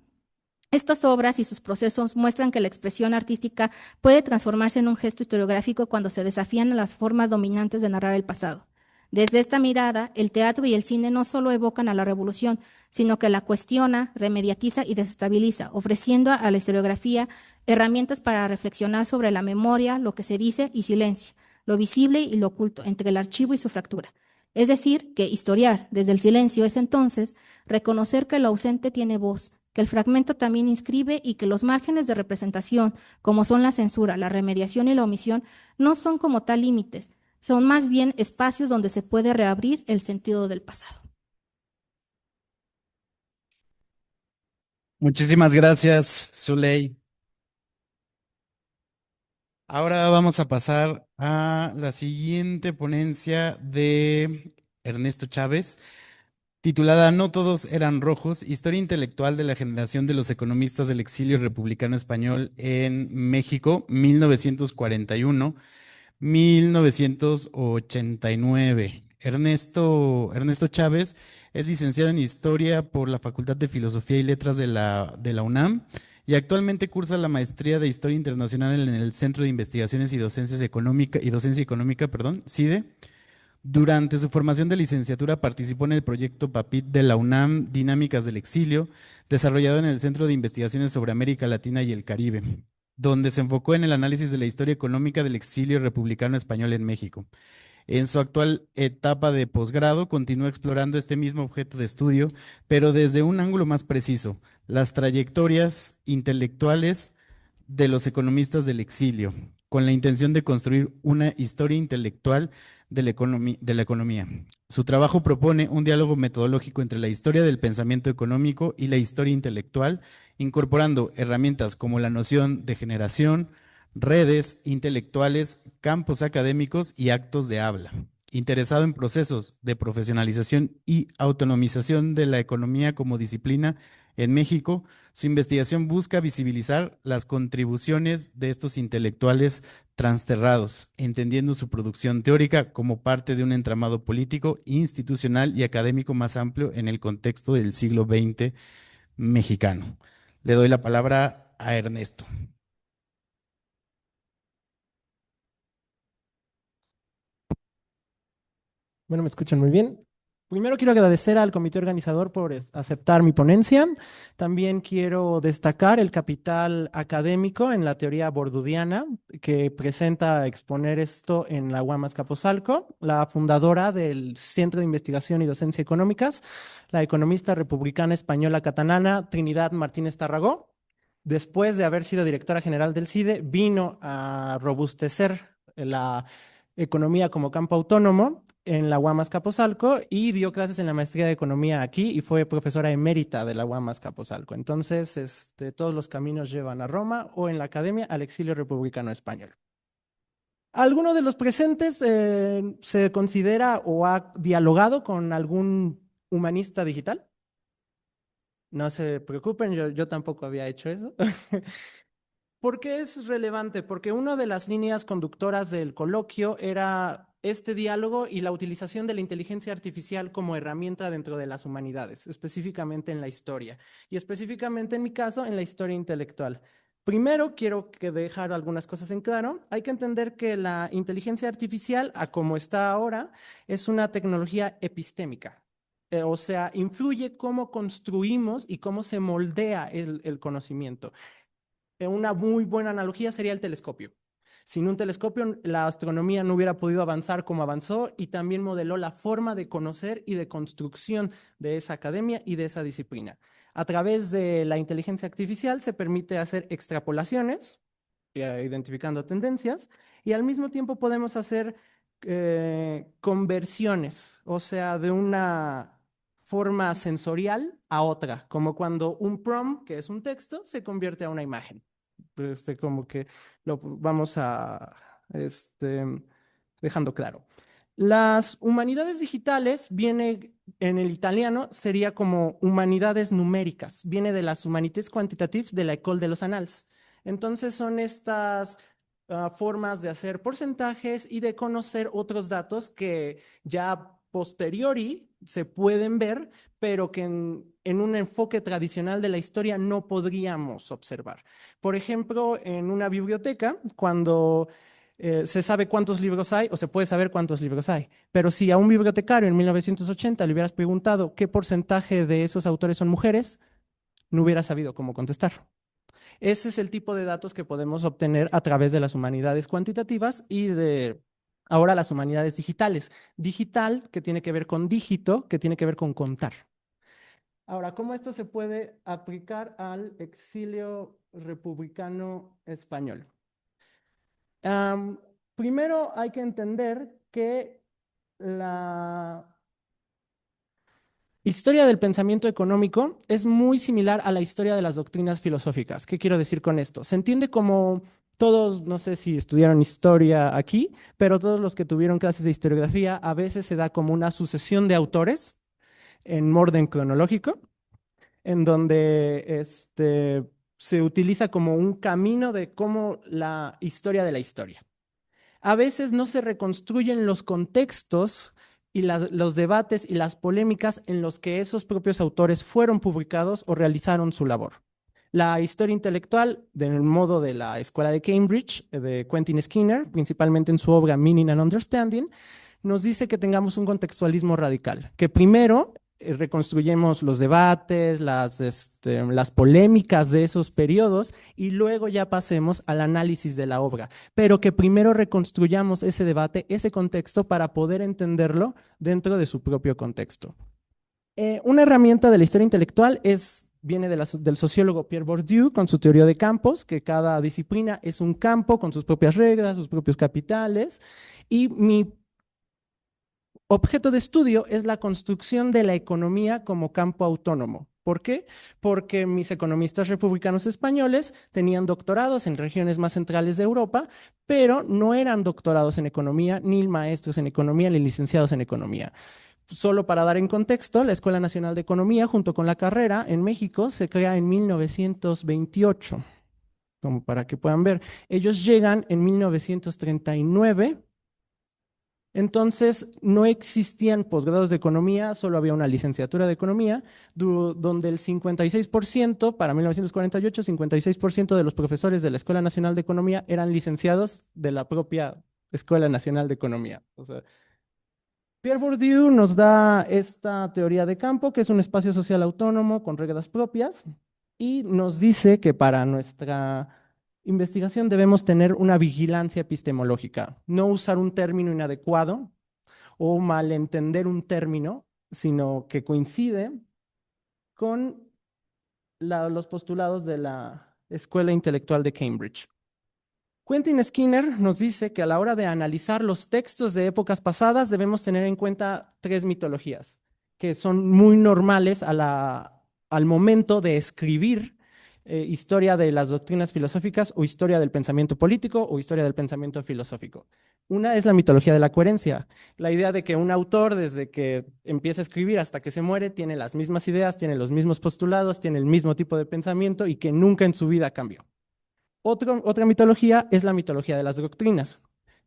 [SPEAKER 4] estas obras y sus procesos muestran que la expresión artística puede transformarse en un gesto historiográfico cuando se desafían las formas dominantes de narrar el pasado. Desde esta mirada, el teatro y el cine no solo evocan a la revolución, sino que la cuestiona, remediatiza y desestabiliza, ofreciendo a la historiografía herramientas para reflexionar sobre la memoria, lo que se dice y silencia, lo visible y lo oculto, entre el archivo y su fractura. Es decir, que historiar desde el silencio es entonces reconocer que lo ausente tiene voz, que el fragmento también inscribe y que los márgenes de representación, como son la censura, la remediación y la omisión, no son como tal límites, son más bien espacios donde se puede reabrir el sentido del pasado.
[SPEAKER 1] Muchísimas gracias, Zuley. Ahora vamos a pasar a la siguiente ponencia de Ernesto Chávez, titulada No todos eran rojos, historia intelectual de la generación de los economistas del exilio republicano español en México, 1941-1989. Ernesto Chávez es licenciado en Historia por la Facultad de Filosofía y Letras de la UNAM y actualmente cursa la maestría de Historia Internacional en el Centro de Investigaciones y Docencia Económica, CIDE. Durante su formación de licenciatura participó en el proyecto PAPIT de la UNAM Dinámicas del Exilio, desarrollado en el Centro de Investigaciones sobre América Latina y el Caribe, donde se enfocó en el análisis de la historia económica del exilio republicano español en México. En su actual etapa de posgrado, continúa explorando este mismo objeto de estudio, pero desde un ángulo más preciso, las trayectorias intelectuales de los economistas del exilio, con la intención de construir una historia intelectual de la economía. Su trabajo propone un diálogo metodológico entre la historia del pensamiento económico y la historia intelectual, incorporando herramientas como la noción de generación, redes intelectuales, campos académicos y actos de habla. Interesado en procesos de profesionalización y autonomización de la economía como disciplina en México, su investigación busca visibilizar las contribuciones de estos intelectuales transterrados, entendiendo su producción teórica como parte de un entramado político, institucional y académico más amplio en el contexto del siglo XX mexicano. Le doy la palabra a Ernesto.
[SPEAKER 5] Bueno, me escuchan muy bien. Primero quiero agradecer al comité organizador por aceptar mi ponencia. También quiero destacar el capital académico en la teoría bordudiana que presenta exponer esto en la UAM Azcapotzalco, la fundadora del Centro de Investigación y Docencia Económicas, la economista republicana española catalana Trinidad Martínez Tarragó. Después de haber sido directora general del CIDE, vino a robustecer la economía como campo autónomo en la UAM Azcapotzalco y dio clases en la maestría de economía aquí y fue profesora emérita de la UAM Azcapotzalco. Entonces, todos los caminos llevan a Roma o en la academia al exilio republicano español. ¿Alguno de los presentes se considera o ha dialogado con algún humanista digital? No se preocupen, yo tampoco había hecho eso. ¿Por qué es relevante? Porque una de las líneas conductoras del coloquio era este diálogo y la utilización de la inteligencia artificial como herramienta dentro de las humanidades, específicamente en la historia y específicamente en mi caso en la historia intelectual. Primero, quiero dejar algunas cosas en claro. Hay que entender que la inteligencia artificial, a como está ahora, es una tecnología epistémica. O sea, influye cómo construimos y cómo se moldea el conocimiento. Una muy buena analogía sería el telescopio. Sin un telescopio, la astronomía no hubiera podido avanzar como avanzó y también modeló la forma de conocer y de construcción de esa academia y de esa disciplina. A través de la inteligencia artificial se permite hacer extrapolaciones, identificando tendencias, y al mismo tiempo podemos hacer conversiones, o sea, de una forma sensorial a otra, como cuando un prompt, que es un texto, se convierte a una imagen. Como que lo vamos a dejando claro. Las humanidades digitales viene en el italiano, sería como humanidades numéricas, viene de las humanités quantitatives de la École de los Annales. Entonces son estas formas de hacer porcentajes y de conocer otros datos que ya posteriori se pueden ver, pero que en un enfoque tradicional de la historia no podríamos observar. Por ejemplo, en una biblioteca, cuando se sabe cuántos libros hay o se puede saber cuántos libros hay, pero si a un bibliotecario en 1980 le hubieras preguntado qué porcentaje de esos autores son mujeres, no hubiera sabido cómo contestar. Ese es el tipo de datos que podemos obtener a través de las humanidades cuantitativas y de ahora las humanidades digitales. Digital, que tiene que ver con dígito, que tiene que ver con contar. Ahora, ¿cómo esto se puede aplicar al exilio republicano español? Primero hay que entender que la historia del pensamiento económico es muy similar a la historia de las doctrinas filosóficas. ¿Qué quiero decir con esto? Se entiende como todos, no sé si estudiaron historia aquí, pero todos los que tuvieron clases de historiografía, a veces se da como una sucesión de autores en orden cronológico, en donde se utiliza como un camino de cómo la historia de la historia. A veces no se reconstruyen los contextos y los debates y las polémicas en los que esos propios autores fueron publicados o realizaron su labor. La historia intelectual, del modo de la Escuela de Cambridge, de Quentin Skinner, principalmente en su obra Meaning and Understanding, nos dice que tengamos un contextualismo radical, que primero reconstruyemos los debates, las polémicas de esos periodos y luego ya pasemos al análisis de la obra, pero que primero reconstruyamos ese debate, ese contexto para poder entenderlo dentro de su propio contexto. Una herramienta de la historia intelectual es viene del sociólogo Pierre Bourdieu con su teoría de campos, que cada disciplina es un campo con sus propias reglas, sus propios capitales, y mi objeto de estudio es la construcción de la economía como campo autónomo. ¿Por qué? Porque mis economistas republicanos españoles tenían doctorados en regiones más centrales de Europa, pero no eran doctorados en economía, ni maestros en economía, ni licenciados en economía. Solo para dar en contexto, la Escuela Nacional de Economía, junto con la carrera en México, se crea en 1928, como para que puedan ver. Ellos llegan en 1939. Entonces, no existían posgrados de economía, solo había una licenciatura de economía, donde el 56%, para 1948, 56% de los profesores de la Escuela Nacional de Economía eran licenciados de la propia Escuela Nacional de Economía. O sea, Pierre Bourdieu nos da esta teoría de campo, que es un espacio social autónomo con reglas propias, y nos dice que para nuestra investigación debemos tener una vigilancia epistemológica, no usar un término inadecuado o malentender un término, sino que coincide con los postulados de la Escuela Intelectual de Cambridge. Quentin Skinner nos dice que a la hora de analizar los textos de épocas pasadas debemos tener en cuenta tres mitologías, que son muy normales al momento de escribir historia de las doctrinas filosóficas o historia del pensamiento político o historia del pensamiento filosófico. Una es la mitología de la coherencia, la idea de que un autor desde que empieza a escribir hasta que se muere tiene las mismas ideas, tiene los mismos postulados, tiene el mismo tipo de pensamiento y que nunca en su vida cambió. Otra mitología es la mitología de las doctrinas.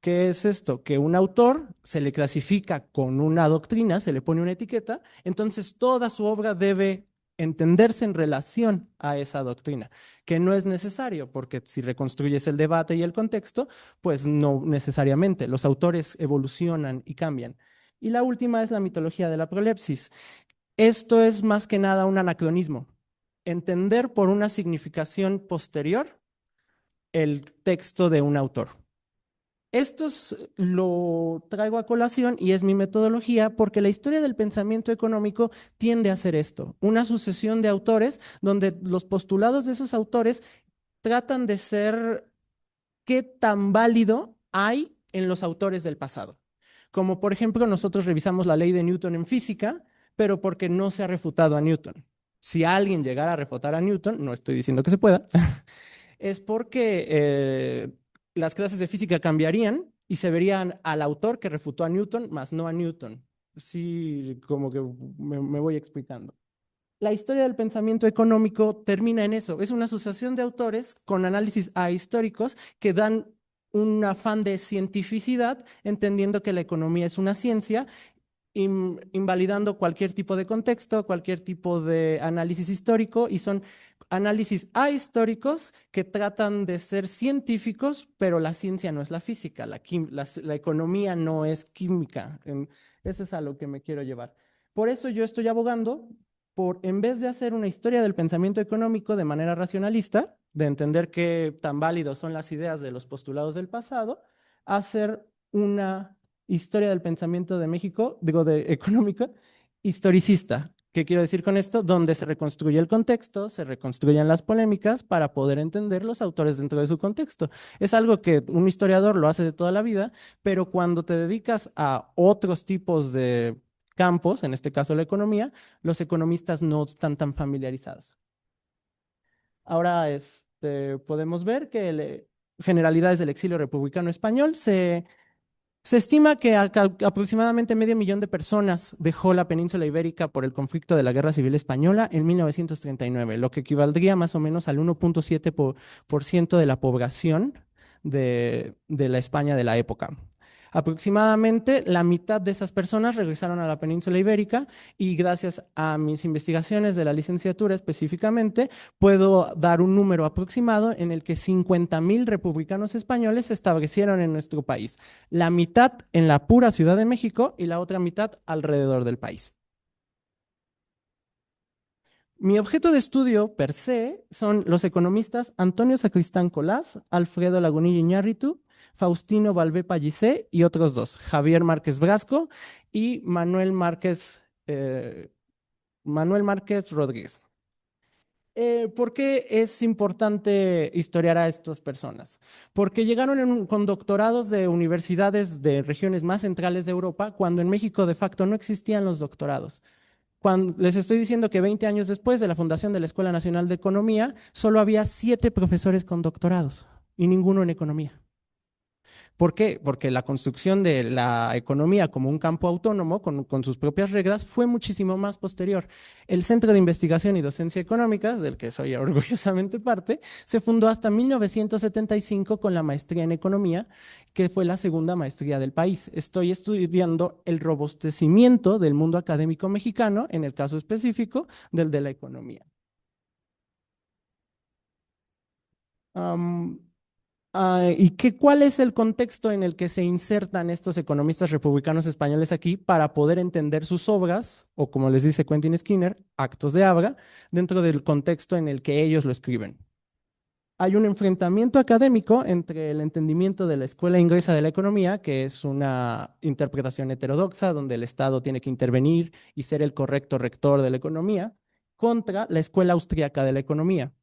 [SPEAKER 5] ¿Qué es esto? Que un autor se le clasifica con una doctrina, se le pone una etiqueta, entonces toda su obra debe entenderse en relación a esa doctrina, que no es necesario, porque si reconstruyes el debate y el contexto, pues no necesariamente. Los autores evolucionan y cambian. Y la última es la mitología de la prolepsis. Esto es más que nada un anacronismo. Entender por una significación posterior el texto de un autor. Esto lo traigo a colación y es mi metodología porque la historia del pensamiento económico tiende a hacer esto, una sucesión de autores donde los postulados de esos autores tratan de ser qué tan válido hay en los autores del pasado. Como por ejemplo, nosotros revisamos la ley de Newton en física, pero porque no se ha refutado a Newton. Si alguien llegara a refutar a Newton, no estoy diciendo que se pueda, es porque las clases de física cambiarían y se verían al autor que refutó a Newton, más no a Newton. Sí, como que me voy explicando. La historia del pensamiento económico termina en eso. Es una asociación de autores con análisis ahistóricos que dan un afán de cientificidad, entendiendo que la economía es una ciencia, invalidando cualquier tipo de contexto, cualquier tipo de análisis histórico, y son análisis ahistóricos que tratan de ser científicos, pero la ciencia no es la física, la economía no es química. Eso es a lo que me quiero llevar. Por eso yo estoy abogando por, en vez de hacer una historia del pensamiento económico de manera racionalista, de entender qué tan válidos son las ideas de los postulados del pasado, hacer una historia del pensamiento de México, digo, de económica, historicista. ¿Qué quiero decir con esto? Donde se reconstruye el contexto, se reconstruyen las polémicas para poder entender los autores dentro de su contexto. Es algo que un historiador lo hace de toda la vida, pero cuando te dedicas a otros tipos de campos, en este caso la economía, los economistas no están tan familiarizados. Ahora podemos ver que generalidades del exilio republicano español se estima que aproximadamente 500.000 de personas dejó la península ibérica por el conflicto de la Guerra Civil Española en 1939, lo que equivaldría más o menos al 1.7% de la población de la España de la época. Aproximadamente la mitad de esas personas regresaron a la península ibérica y gracias a mis investigaciones de la licenciatura específicamente, puedo dar un número aproximado en el que 50.000 republicanos españoles se establecieron en nuestro país. La mitad en la pura Ciudad de México y la otra mitad alrededor del país. Mi objeto de estudio per se son los economistas Antonio Sacristán Colás, Alfredo Lagunilla Iñárritu, Faustino Valvé Pallisé y otros dos, Javier Márquez Brasco y Manuel Márquez Rodríguez. ¿Por qué es importante historiar a estas personas? Porque llegaron con doctorados de universidades de regiones más centrales de Europa, cuando en México de facto no existían los doctorados. Cuando les estoy diciendo que 20 años después de la fundación de la Escuela Nacional de Economía, solo había 7 profesores con doctorados y ninguno en economía. ¿Por qué? Porque la construcción de la economía como un campo autónomo con sus propias reglas fue muchísimo más posterior. El Centro de Investigación y Docencia Económica, del que soy orgullosamente parte, se fundó hasta 1975 con la maestría en economía, que fue la segunda maestría del país. Estoy estudiando el robustecimiento del mundo académico mexicano, en el caso específico del de la economía. ¿Cuál es el contexto en el que se insertan estos economistas republicanos españoles aquí para poder entender sus obras, o como les dice Quentin Skinner, actos de Abra, dentro del contexto en el que ellos lo escriben? Hay un enfrentamiento académico entre el entendimiento de la Escuela Inglesa de la Economía, que es una interpretación heterodoxa donde el Estado tiene que intervenir y ser el correcto rector de la economía, contra la Escuela Austríaca de la Economía,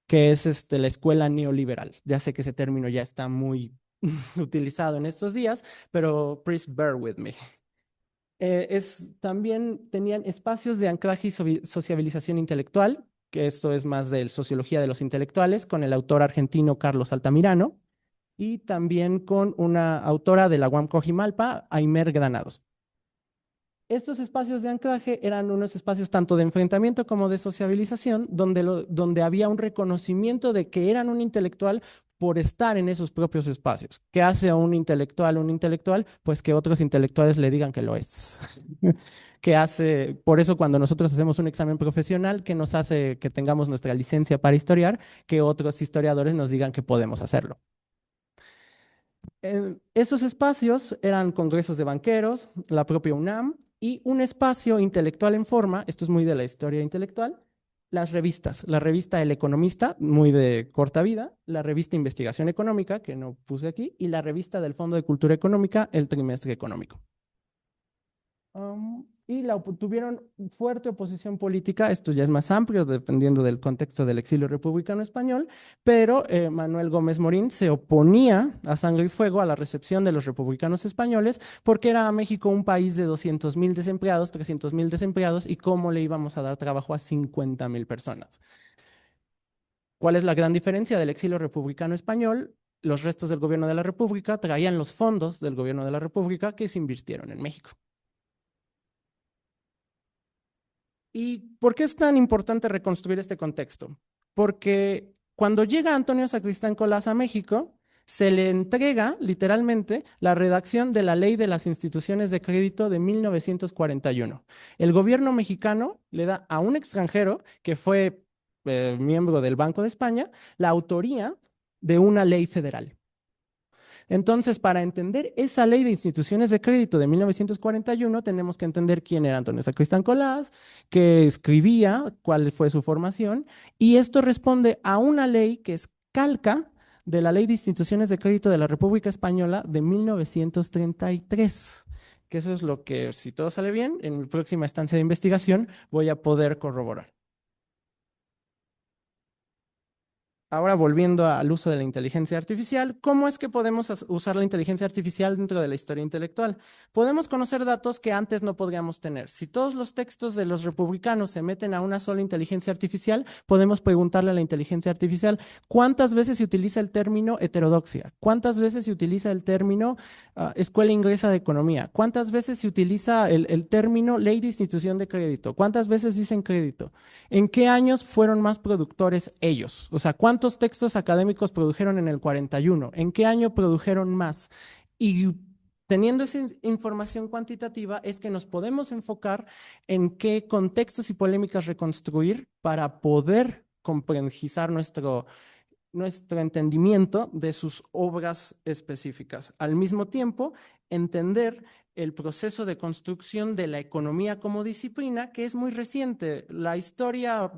[SPEAKER 5] que es la escuela neoliberal. Ya sé que ese término ya está muy utilizado en estos días, pero please bear with me. También tenían espacios de anclaje y sociabilización intelectual, que esto es más de sociología de los intelectuales, con el autor argentino Carlos Altamirano, y también con una autora de la UAM Coajimalpa, Aymer Granados. Estos espacios de anclaje eran unos espacios tanto de enfrentamiento como de sociabilización, donde había un reconocimiento de que eran un intelectual por estar en esos propios espacios. ¿Qué hace a un intelectual un intelectual? Pues que otros intelectuales le digan que lo es. ¿Qué hace? Por eso cuando nosotros hacemos un examen profesional, que nos hace que tengamos nuestra licencia para historiar, que otros historiadores nos digan que podemos hacerlo. Esos espacios eran congresos de banqueros, la propia UNAM y un espacio intelectual en forma, esto es muy de la historia intelectual, las revistas, la revista El Economista, muy de corta vida, la revista Investigación Económica, que no puse aquí, y la revista del Fondo de Cultura Económica, El Trimestre Económico. Y tuvieron fuerte oposición política, esto ya es más amplio dependiendo del contexto del exilio republicano español, pero Manuel Gómez Morín se oponía a sangre y fuego a la recepción de los republicanos españoles porque era México un país de 200,000 desempleados, 300,000 desempleados y cómo le íbamos a dar trabajo a 50,000 personas. ¿Cuál es la gran diferencia del exilio republicano español? Los restos del gobierno de la República traían los fondos del gobierno de la República que se invirtieron en México. ¿Y por qué es tan importante reconstruir este contexto? Porque cuando llega Antonio Sacristán Colás a México, se le entrega literalmente la redacción de la Ley de las Instituciones de Crédito de 1941. El gobierno mexicano le da a un extranjero que fue miembro del Banco de España la autoría de una ley federal. Entonces, para entender esa ley de instituciones de crédito de 1941, tenemos que entender quién era Antonio Sacristán Colás, qué escribía, cuál fue su formación, y esto responde a una ley que es calca de la Ley de Instituciones de Crédito de la República Española de 1933, que eso es lo que, si todo sale bien, en mi próxima estancia de investigación voy a poder corroborar. Ahora volviendo al uso de la inteligencia artificial, ¿cómo es que podemos usar la inteligencia artificial dentro de la historia intelectual? Podemos conocer datos que antes no podríamos tener. Si todos los textos de los republicanos se meten a una sola inteligencia artificial, podemos preguntarle a la inteligencia artificial cuántas veces se utiliza el término heterodoxia, cuántas veces se utiliza el término Escuela Inglesa de Economía, cuántas veces se utiliza el término Ley de Institución de Crédito, cuántas veces dicen crédito, en qué años fueron más productores ellos, o sea, ¿cuántos textos académicos produjeron en el 41? ¿En qué año produjeron más? Y teniendo esa información cuantitativa es que nos podemos enfocar en qué contextos y polémicas reconstruir para poder complejizar nuestro entendimiento de sus obras específicas. Al mismo tiempo, entender el proceso de construcción de la economía como disciplina, que es muy reciente. La historia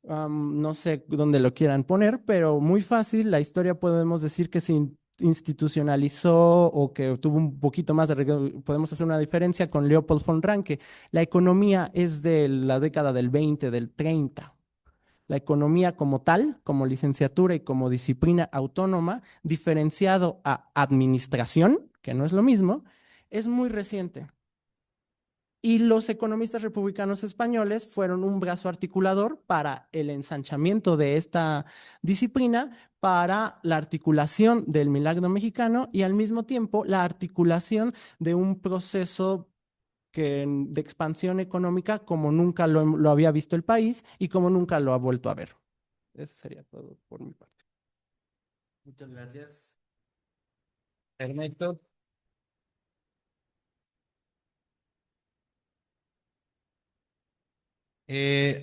[SPEAKER 5] no sé dónde lo quieran poner, pero muy fácil, la historia podemos decir que se institucionalizó o que tuvo un poquito más podemos hacer una diferencia con Leopold von Ranke. La economía es de la década del 20, del 30. la economía como tal, como licenciatura y como disciplina autónoma, diferenciado a administración, que no es lo mismo, es muy reciente. Y los economistas republicanos españoles fueron un brazo articulador para el ensanchamiento de esta disciplina, para la articulación del milagro mexicano y al mismo tiempo la articulación de un proceso de expansión económica como nunca lo había visto el país y como nunca lo ha vuelto a ver. Eso sería todo por mi parte.
[SPEAKER 1] Muchas gracias.
[SPEAKER 6] Ernesto.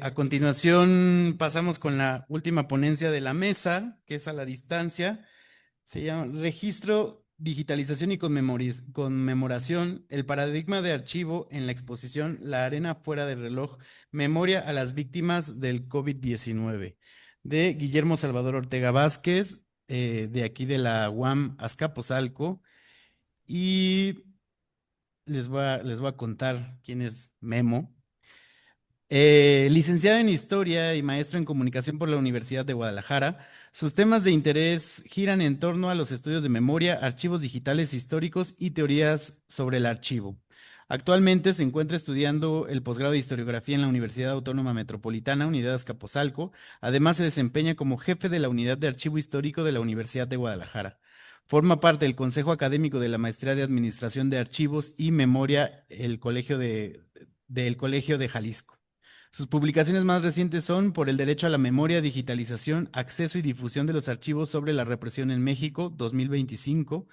[SPEAKER 1] A continuación pasamos con la última ponencia de la mesa, que es a la distancia. Se llama Registro, Digitalización y Conmemoración, el paradigma de archivo en la exposición La arena fuera del reloj, memoria a las víctimas del COVID-19, de Guillermo Salvador Ortega Vázquez, de aquí de la UAM Azcapotzalco. Y les voy a contar quién es Memo. Licenciado en Historia y maestro en Comunicación por la Universidad de Guadalajara, sus temas de interés giran en torno a los estudios de memoria, archivos digitales históricos y teorías sobre el archivo. Actualmente se encuentra estudiando el posgrado de Historiografía en la Universidad Autónoma Metropolitana, Unidad Azcapotzalco. Además, se desempeña como jefe de la Unidad de Archivo Histórico de la Universidad de Guadalajara. Forma parte del Consejo Académico de la Maestría de Administración de Archivos y Memoria del Colegio de Jalisco. Sus publicaciones más recientes son Por el derecho a la memoria, digitalización, acceso y difusión de los archivos sobre la represión en México, 2025,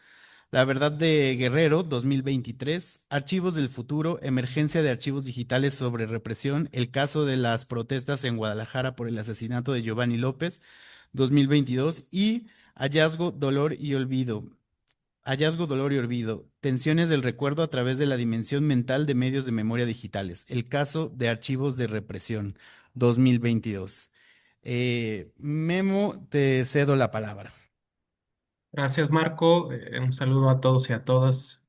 [SPEAKER 1] La verdad de Guerrero, 2023, Archivos del futuro, emergencia de archivos digitales sobre represión, el caso de las protestas en Guadalajara por el asesinato de Giovanni López, 2022, y Hallazgo, dolor y olvido. Tensiones del recuerdo a través de la dimensión mental de medios de memoria digitales. El caso de archivos de represión, 2022. Memo, te cedo la palabra.
[SPEAKER 6] Gracias, Marco. Un saludo a todos y a todas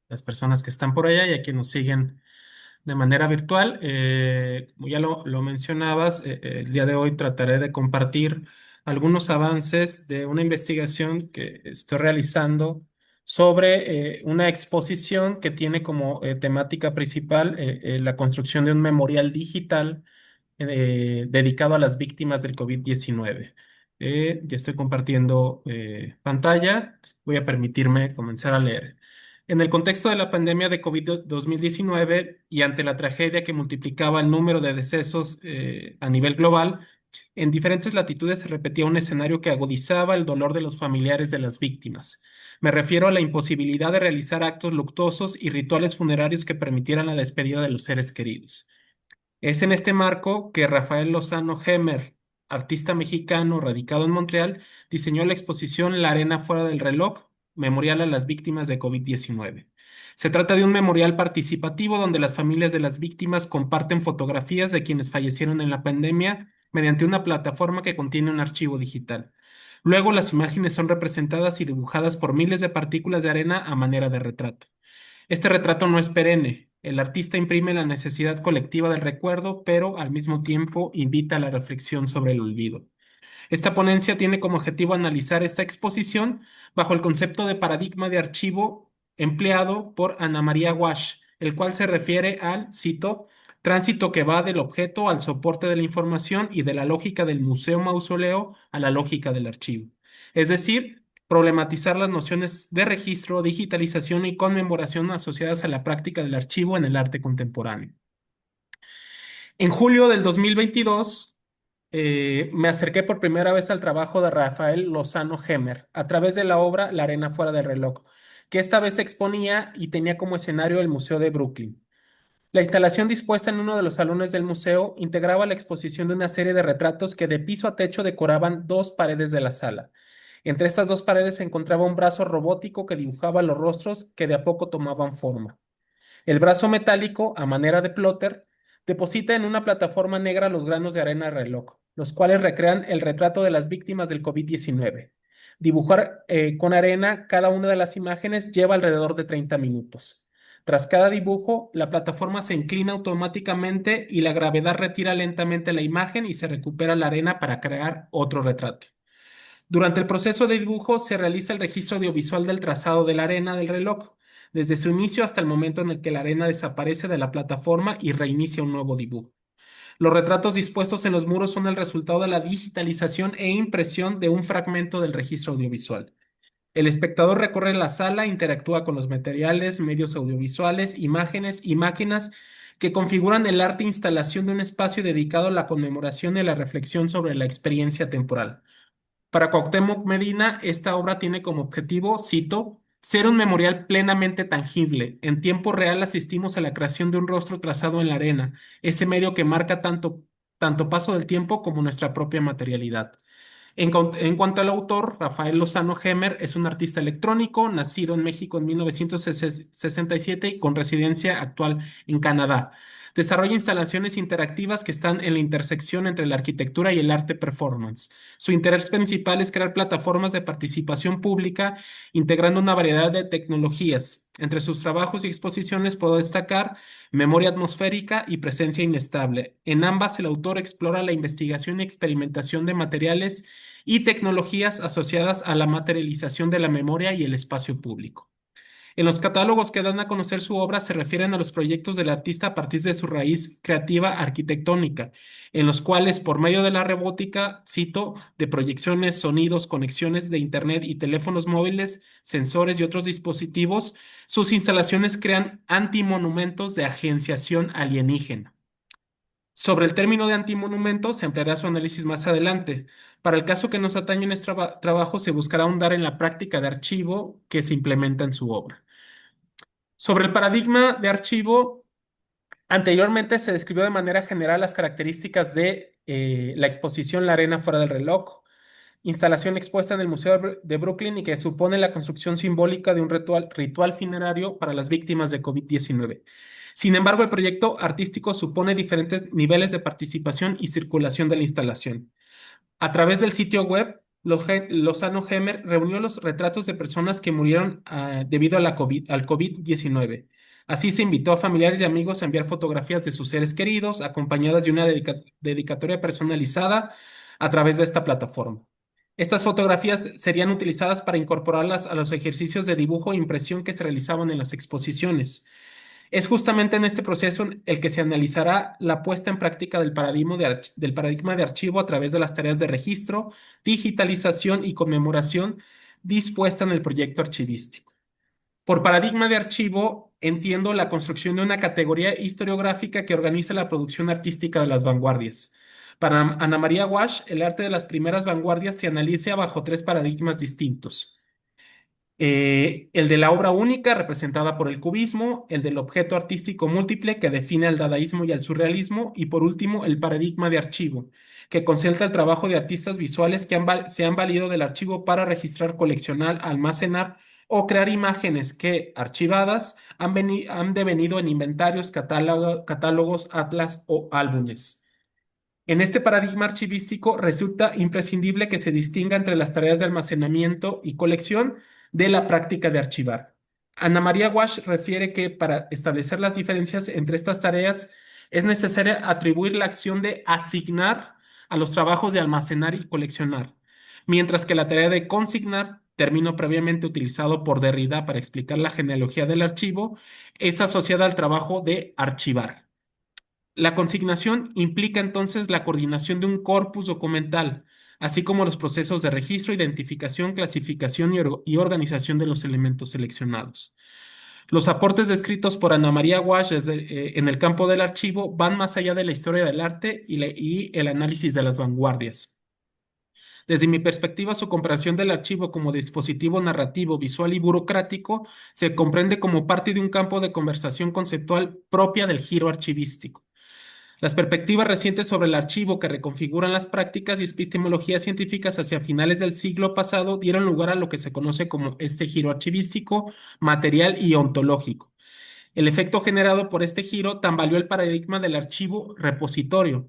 [SPEAKER 6] las personas que están por allá y a quienes nos siguen de manera virtual. Como ya lo mencionabas, el día de hoy trataré de compartir algunos avances de una investigación que estoy realizando sobre una exposición que tiene como temática principal la construcción de un memorial digital dedicado a las víctimas del COVID-19. Ya estoy compartiendo pantalla. Voy a permitirme comenzar a leer. En el contexto de la pandemia de COVID-2019 y ante la tragedia que multiplicaba el número de decesos a nivel global, en diferentes latitudes se repetía un escenario que agudizaba el dolor de los familiares de las víctimas. Me refiero a la imposibilidad de realizar actos luctuosos y rituales funerarios que permitieran la despedida de los seres queridos. Es en este marco que Rafael Lozano Hemer, artista mexicano radicado en Montreal, diseñó la exposición La arena fuera del reloj, memorial a las víctimas de COVID-19. Se trata de un memorial participativo donde las familias de las víctimas comparten fotografías de quienes fallecieron en la pandemia mediante una plataforma que contiene un archivo digital. Luego las imágenes son representadas y dibujadas por miles de partículas de arena a manera de retrato. Este retrato no es perenne. El artista imprime la necesidad colectiva del recuerdo, pero al mismo tiempo invita a la reflexión sobre el olvido. Esta ponencia tiene como objetivo analizar esta exposición bajo el concepto de paradigma de archivo empleado por Ana María Walsh, el cual se refiere al, cito, tránsito que va del objeto al soporte de la información y de la lógica del museo mausoleo a la lógica del archivo. Es decir, problematizar las nociones de registro, digitalización y conmemoración asociadas a la práctica del archivo en el arte contemporáneo. En julio del 2022, me acerqué por primera vez al trabajo de Rafael Lozano Hemer a través de la obra La arena fuera del reloj, que esta vez se exponía y tenía como escenario el Museo de Brooklyn. La instalación dispuesta en uno de los salones del museo integraba la exposición de una serie de retratos que de piso a techo decoraban dos paredes de la sala. Entre estas dos paredes se encontraba un brazo robótico que dibujaba los rostros que de a poco tomaban forma. El brazo metálico, a manera de plotter, deposita en una plataforma negra los granos de arena de reloj, los cuales recrean el retrato de las víctimas del COVID-19. Dibujar con arena cada una de las imágenes lleva alrededor de 30 minutos. Tras cada dibujo, la plataforma se inclina automáticamente y la gravedad retira lentamente la imagen y se recupera la arena para crear otro retrato. Durante el proceso de dibujo se realiza el registro audiovisual del trazado de la arena del reloj, desde su inicio hasta el momento en el que la arena desaparece de la plataforma y reinicia un nuevo dibujo. Los retratos dispuestos en los muros son el resultado de la digitalización e impresión de un fragmento del registro audiovisual. El espectador recorre la sala, interactúa con los materiales, medios audiovisuales, imágenes y máquinas que configuran el arte e instalación de un espacio dedicado a la conmemoración y a la reflexión sobre la experiencia temporal. Para Cuauhtémoc Medina, esta obra tiene como objetivo, cito, ser un memorial plenamente tangible. En tiempo real asistimos a la creación de un rostro trazado en la arena, ese medio que marca tanto paso del tiempo como nuestra propia materialidad. En cuanto al autor, Rafael Lozano Hemer es un artista electrónico, nacido en México en 1967 y con residencia actual en Canadá. Desarrolla instalaciones interactivas que están en la intersección entre la arquitectura y el arte performance. Su interés principal es crear plataformas de participación pública integrando una variedad de tecnologías. Entre sus trabajos y exposiciones puedo destacar Memoria atmosférica y Presencia inestable. En ambas, el autor explora la investigación y experimentación de materiales y tecnologías asociadas a la materialización de la memoria y el espacio público. En los catálogos que dan a conocer su obra se refieren a los proyectos del artista a partir de su raíz creativa arquitectónica, en los cuales, por medio de la robótica, cito, de proyecciones, sonidos, conexiones de Internet y teléfonos móviles, sensores y otros dispositivos, sus instalaciones crean antimonumentos de agenciación alienígena. Sobre el término de antimonumento se ampliará su análisis más adelante. Para el caso que nos atañe en este trabajo, se buscará ahondar en la práctica de archivo que se implementa en su obra. Sobre el paradigma de archivo, anteriormente se describió de manera general las características de la exposición La Arena fuera del reloj, instalación expuesta en el Museo de Brooklyn y que supone la construcción simbólica de un ritual funerario para las víctimas de COVID-19. Sin embargo, el proyecto artístico supone diferentes niveles de participación y circulación de la instalación. A través del sitio web, Lozano Hemer reunió los retratos de personas que murieron debido a al COVID-19. Así se invitó a familiares y amigos a enviar fotografías de sus seres queridos, acompañadas de una dedicatoria personalizada a través de esta plataforma. Estas fotografías serían utilizadas para incorporarlas a los ejercicios de dibujo e impresión que se realizaban en las exposiciones. Es justamente en este proceso el que se analizará la puesta en práctica del paradigma de archivo a través de las tareas de registro, digitalización y conmemoración dispuesta en el proyecto archivístico. Por paradigma de archivo, entiendo la construcción de una categoría historiográfica que organiza la producción artística de las vanguardias. Para Ana María Walsh, el arte de las primeras vanguardias se analiza bajo tres paradigmas distintos. El de la obra única, representada por el cubismo, el del objeto artístico múltiple, que define al dadaísmo y al surrealismo, y por último, el paradigma de archivo, que concentra el trabajo de artistas visuales que se han valido del archivo para registrar, coleccionar, almacenar o crear imágenes que, archivadas, han devenido en inventarios, catálogos, atlas o álbumes. En este paradigma archivístico resulta imprescindible que se distinga entre las tareas de almacenamiento y colección de la práctica de archivar. Ana María Walsh refiere que para establecer las diferencias entre estas tareas es necesario atribuir la acción de asignar a los trabajos de almacenar y coleccionar, mientras que la tarea de consignar, término previamente utilizado por Derrida para explicar la genealogía del archivo, es asociada al trabajo de archivar. La consignación implica entonces la coordinación de un corpus documental, así como los procesos de registro, identificación, clasificación y organización de los elementos seleccionados. Los aportes descritos por Ana María Walsh en el campo del archivo van más allá de la historia del arte y el análisis de las vanguardias. Desde mi perspectiva, su comparación del archivo como dispositivo narrativo, visual y burocrático se comprende como parte de un campo de conversación conceptual propia del giro archivístico. Las perspectivas recientes sobre el archivo que reconfiguran las prácticas y epistemologías científicas hacia finales del siglo pasado dieron lugar a lo que se conoce como este giro archivístico, material y ontológico. El efecto generado por este giro tambaleó el paradigma del archivo repositorio,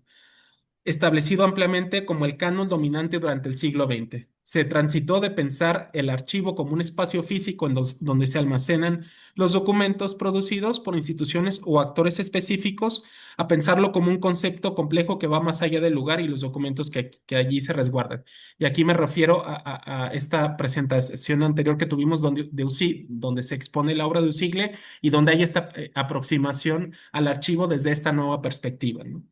[SPEAKER 6] establecido ampliamente como el canon dominante durante el siglo XX. se transitó de pensar el archivo como un espacio físico donde se almacenan los documentos producidos por instituciones o actores específicos a pensarlo como un concepto complejo que va más allá del lugar y los documentos que allí se resguardan. Y aquí me refiero a esta presentación anterior que tuvimos donde se expone la obra de Usigle y donde hay esta aproximación al archivo desde esta nueva perspectiva, ¿no?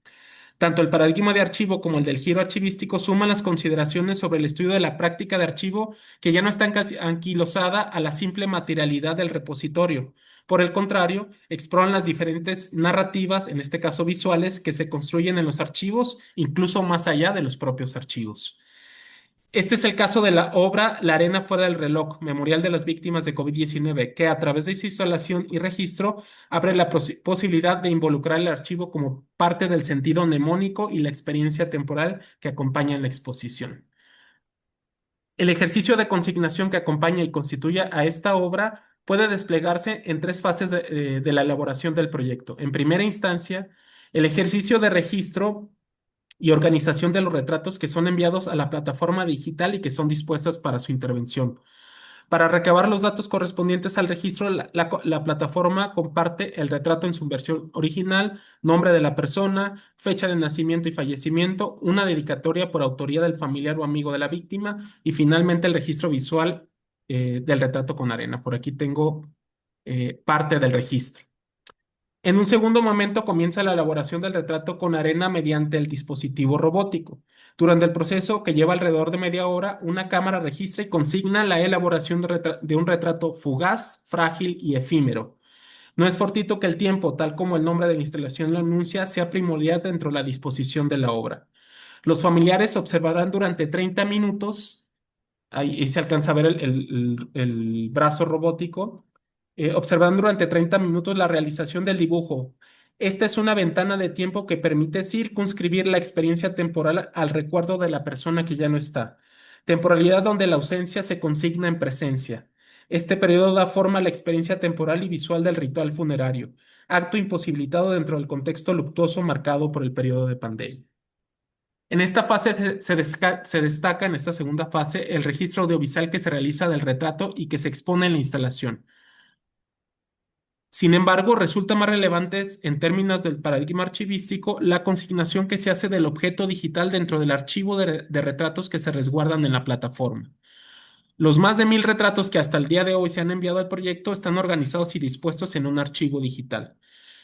[SPEAKER 6] Tanto el paradigma de archivo como el del giro archivístico suman las consideraciones sobre el estudio de la práctica de archivo que ya no está anquilosada a la simple materialidad del repositorio. Por el contrario, exploran las diferentes narrativas, en este caso visuales, que se construyen en los archivos, incluso más allá de los propios archivos. Este es el caso de la obra La arena fuera del reloj, Memorial de las Víctimas de COVID-19, que a través de su instalación y registro abre la posibilidad de involucrar el archivo como parte del sentido mnemónico y la experiencia temporal que acompaña la exposición. El ejercicio de consignación que acompaña y constituye a esta obra puede desplegarse en tres fases de la elaboración del proyecto. En primera instancia, el ejercicio de registro y organización de los retratos que son enviados a la plataforma digital y que son dispuestos para su intervención. Para recabar los datos correspondientes al registro, la plataforma comparte el retrato en su versión original, nombre de la persona, fecha de nacimiento y fallecimiento, una dedicatoria por autoría del familiar o amigo de la víctima y finalmente el registro visual del retrato con arena. Por aquí tengo parte del registro. En un segundo momento comienza la elaboración del retrato con arena mediante el dispositivo robótico. Durante el proceso, que lleva alrededor de media hora, una cámara registra y consigna la elaboración de un retrato fugaz, frágil y efímero. No es fortuito que el tiempo, tal como el nombre de la instalación lo anuncia, sea primordial dentro de la disposición de la obra. Los familiares observarán durante 30 minutos, ahí se alcanza a ver el brazo robótico, observando durante 30 minutos la realización del dibujo. Esta es una ventana de tiempo que permite circunscribir la experiencia temporal al recuerdo de la persona que ya no está. Temporalidad donde la ausencia se consigna en presencia. Este periodo da forma a la experiencia temporal y visual del ritual funerario, acto imposibilitado dentro del contexto luctuoso marcado por el periodo de pandemia. En esta fase se destaca, en esta segunda fase, el registro audiovisual que se realiza del retrato y que se expone en la instalación. Sin embargo, resulta más relevante en términos del paradigma archivístico la consignación que se hace del objeto digital dentro del archivo de retratos que se resguardan en la plataforma. Los más de 1000 retratos que hasta el día de hoy se han enviado al proyecto están organizados y dispuestos en un archivo digital.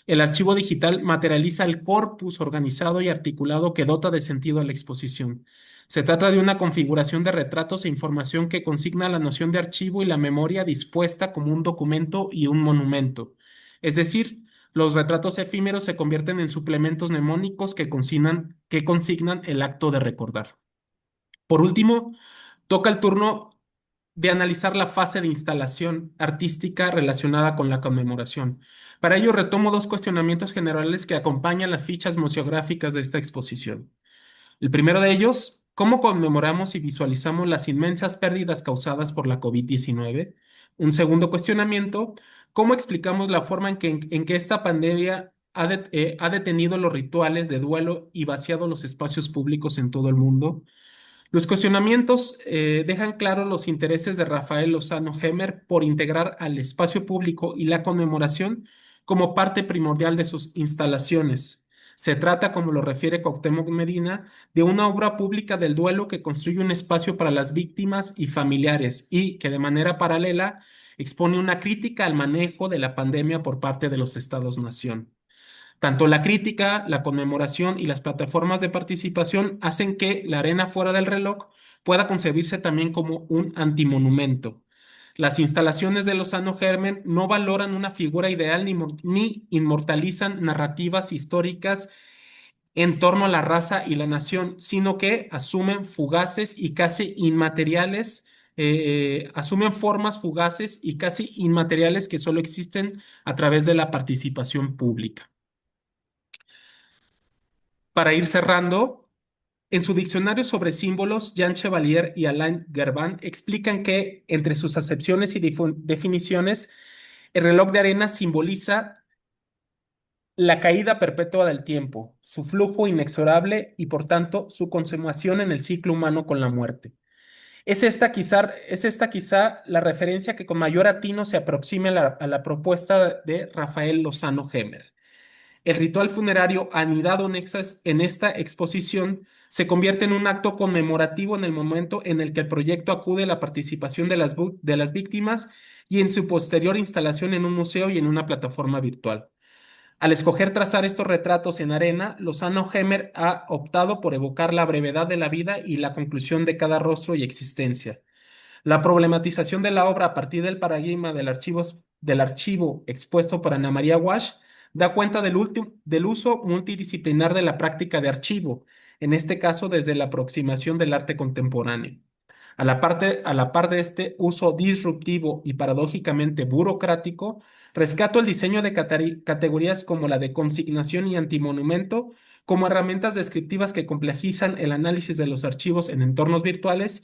[SPEAKER 6] El archivo digital materializa el corpus organizado y articulado que dota de sentido a la exposición. Se trata de una configuración de retratos e información que consigna la noción de archivo y la memoria dispuesta como un documento y un monumento. Es decir, los retratos efímeros se convierten en suplementos mnemónicos que consignan el acto de recordar. Por último, toca el turno de analizar la fase de instalación artística relacionada con la conmemoración. Para ello retomo dos cuestionamientos generales que acompañan las fichas museográficas de esta exposición. El primero de ellos, ¿cómo conmemoramos y visualizamos las inmensas pérdidas causadas por la COVID-19? Un segundo cuestionamiento, ¿cómo explicamos la forma en que esta pandemia ha detenido los rituales de duelo y vaciado los espacios públicos en todo el mundo? Los cuestionamientos dejan claros los intereses de Rafael Lozano Hemer por integrar al espacio público y la conmemoración como parte primordial de sus instalaciones. Se trata, como lo refiere Cuauhtémoc Medina, de una obra pública del duelo que construye un espacio para las víctimas y familiares y que de manera paralela expone una crítica al manejo de la pandemia por parte de los Estados-nación. Tanto la crítica, la conmemoración y las plataformas de participación hacen que la arena fuera del reloj pueda concebirse también como un antimonumento. Las instalaciones de Lozano Germen no valoran una figura ideal ni inmortalizan narrativas históricas en torno a la raza y la nación, sino que asumen fugaces y casi inmateriales, asumen formas fugaces y casi inmateriales que solo existen a través de la participación pública. Para ir cerrando, en su diccionario sobre símbolos, Jean Chevalier y Alain Gerban explican que, entre sus acepciones y definiciones, el reloj de arena simboliza la caída perpetua del tiempo, su flujo inexorable y, por tanto, su consumación en el ciclo humano con la muerte. Es esta quizá la referencia que con mayor atino se aproxime a la propuesta de Rafael Lozano Hemer. El ritual funerario anidado en esta exposición se convierte en un acto conmemorativo en el momento en el que el proyecto acude a la participación de las víctimas y en su posterior instalación en un museo y en una plataforma virtual. Al escoger trazar estos retratos en arena, Lozano Hemer ha optado por evocar la brevedad de la vida y la conclusión de cada rostro y existencia. La problematización de la obra a partir del paradigma del archivo expuesto por Ana María Walsh da cuenta del uso multidisciplinar de la práctica de archivo, en este caso desde la aproximación del arte contemporáneo. A la par de este uso disruptivo y paradójicamente burocrático, rescato el diseño de categorías como la de consignación y antimonumento como herramientas descriptivas que complejizan el análisis de los archivos en entornos virtuales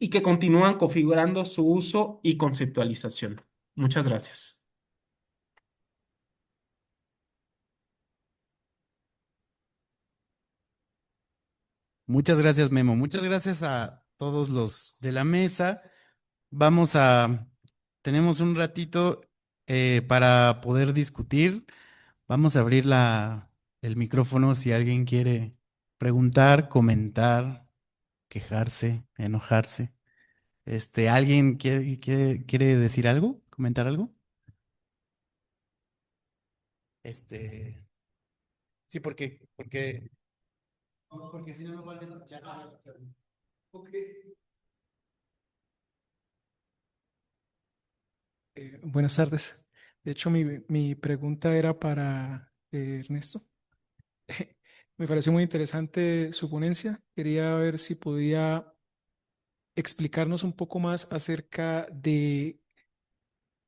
[SPEAKER 6] y que continúan configurando su uso y conceptualización. Muchas gracias.
[SPEAKER 1] Muchas gracias, Memo. Muchas gracias a todos los de la mesa. Vamos a, tenemos un ratito para poder discutir. Vamos a abrir el micrófono si alguien quiere preguntar, comentar, quejarse, enojarse. ¿Alguien quiere decir algo? ¿Comentar algo? Sí, porque si no me vuelves a escuchar. Ok.
[SPEAKER 7] Buenas tardes. De hecho, mi pregunta era para Ernesto. Me pareció muy interesante su ponencia. Quería ver si podía explicarnos un poco más acerca de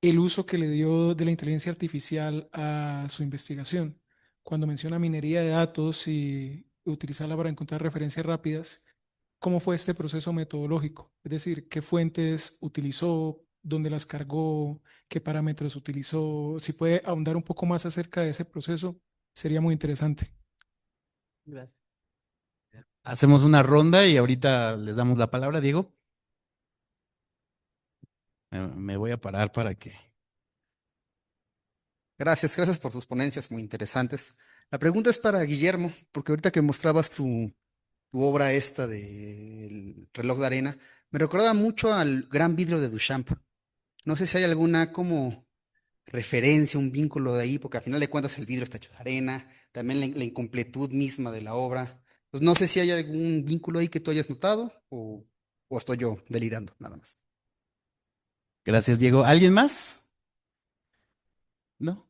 [SPEAKER 7] el uso que le dio de la inteligencia artificial a su investigación. Cuando menciona minería de datos y utilizarla para encontrar referencias rápidas, ¿cómo fue este proceso metodológico? Es decir, ¿qué fuentes utilizó? ¿Dónde las cargó? ¿Qué parámetros utilizó? Si puede ahondar un poco más acerca de ese proceso, sería muy interesante.
[SPEAKER 1] Gracias. Hacemos una ronda y ahorita les damos la palabra, Diego. Me voy a parar para que.
[SPEAKER 8] Gracias por tus ponencias muy interesantes. La pregunta es para Guillermo, porque ahorita que mostrabas tu obra esta del reloj de arena, me recordaba mucho al Gran Vidrio de Duchamp. No sé si hay alguna como referencia, un vínculo de ahí, porque al final de cuentas el vidrio está hecho de arena, también la incompletud misma de la obra. Pues no sé si hay algún vínculo ahí que tú hayas notado o estoy yo delirando, nada más.
[SPEAKER 1] Gracias, Diego. ¿Alguien más? ¿No?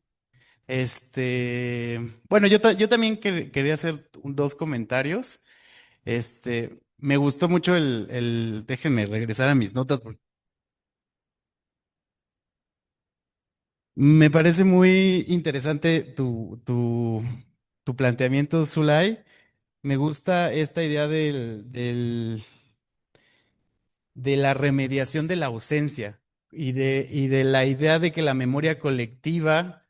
[SPEAKER 1] Bueno, yo también quería hacer dos comentarios. Me gustó mucho déjenme regresar a mis notas porque me parece muy interesante tu planteamiento, Zulay. Me gusta esta idea de la remediación de la ausencia y de la idea de que la memoria colectiva,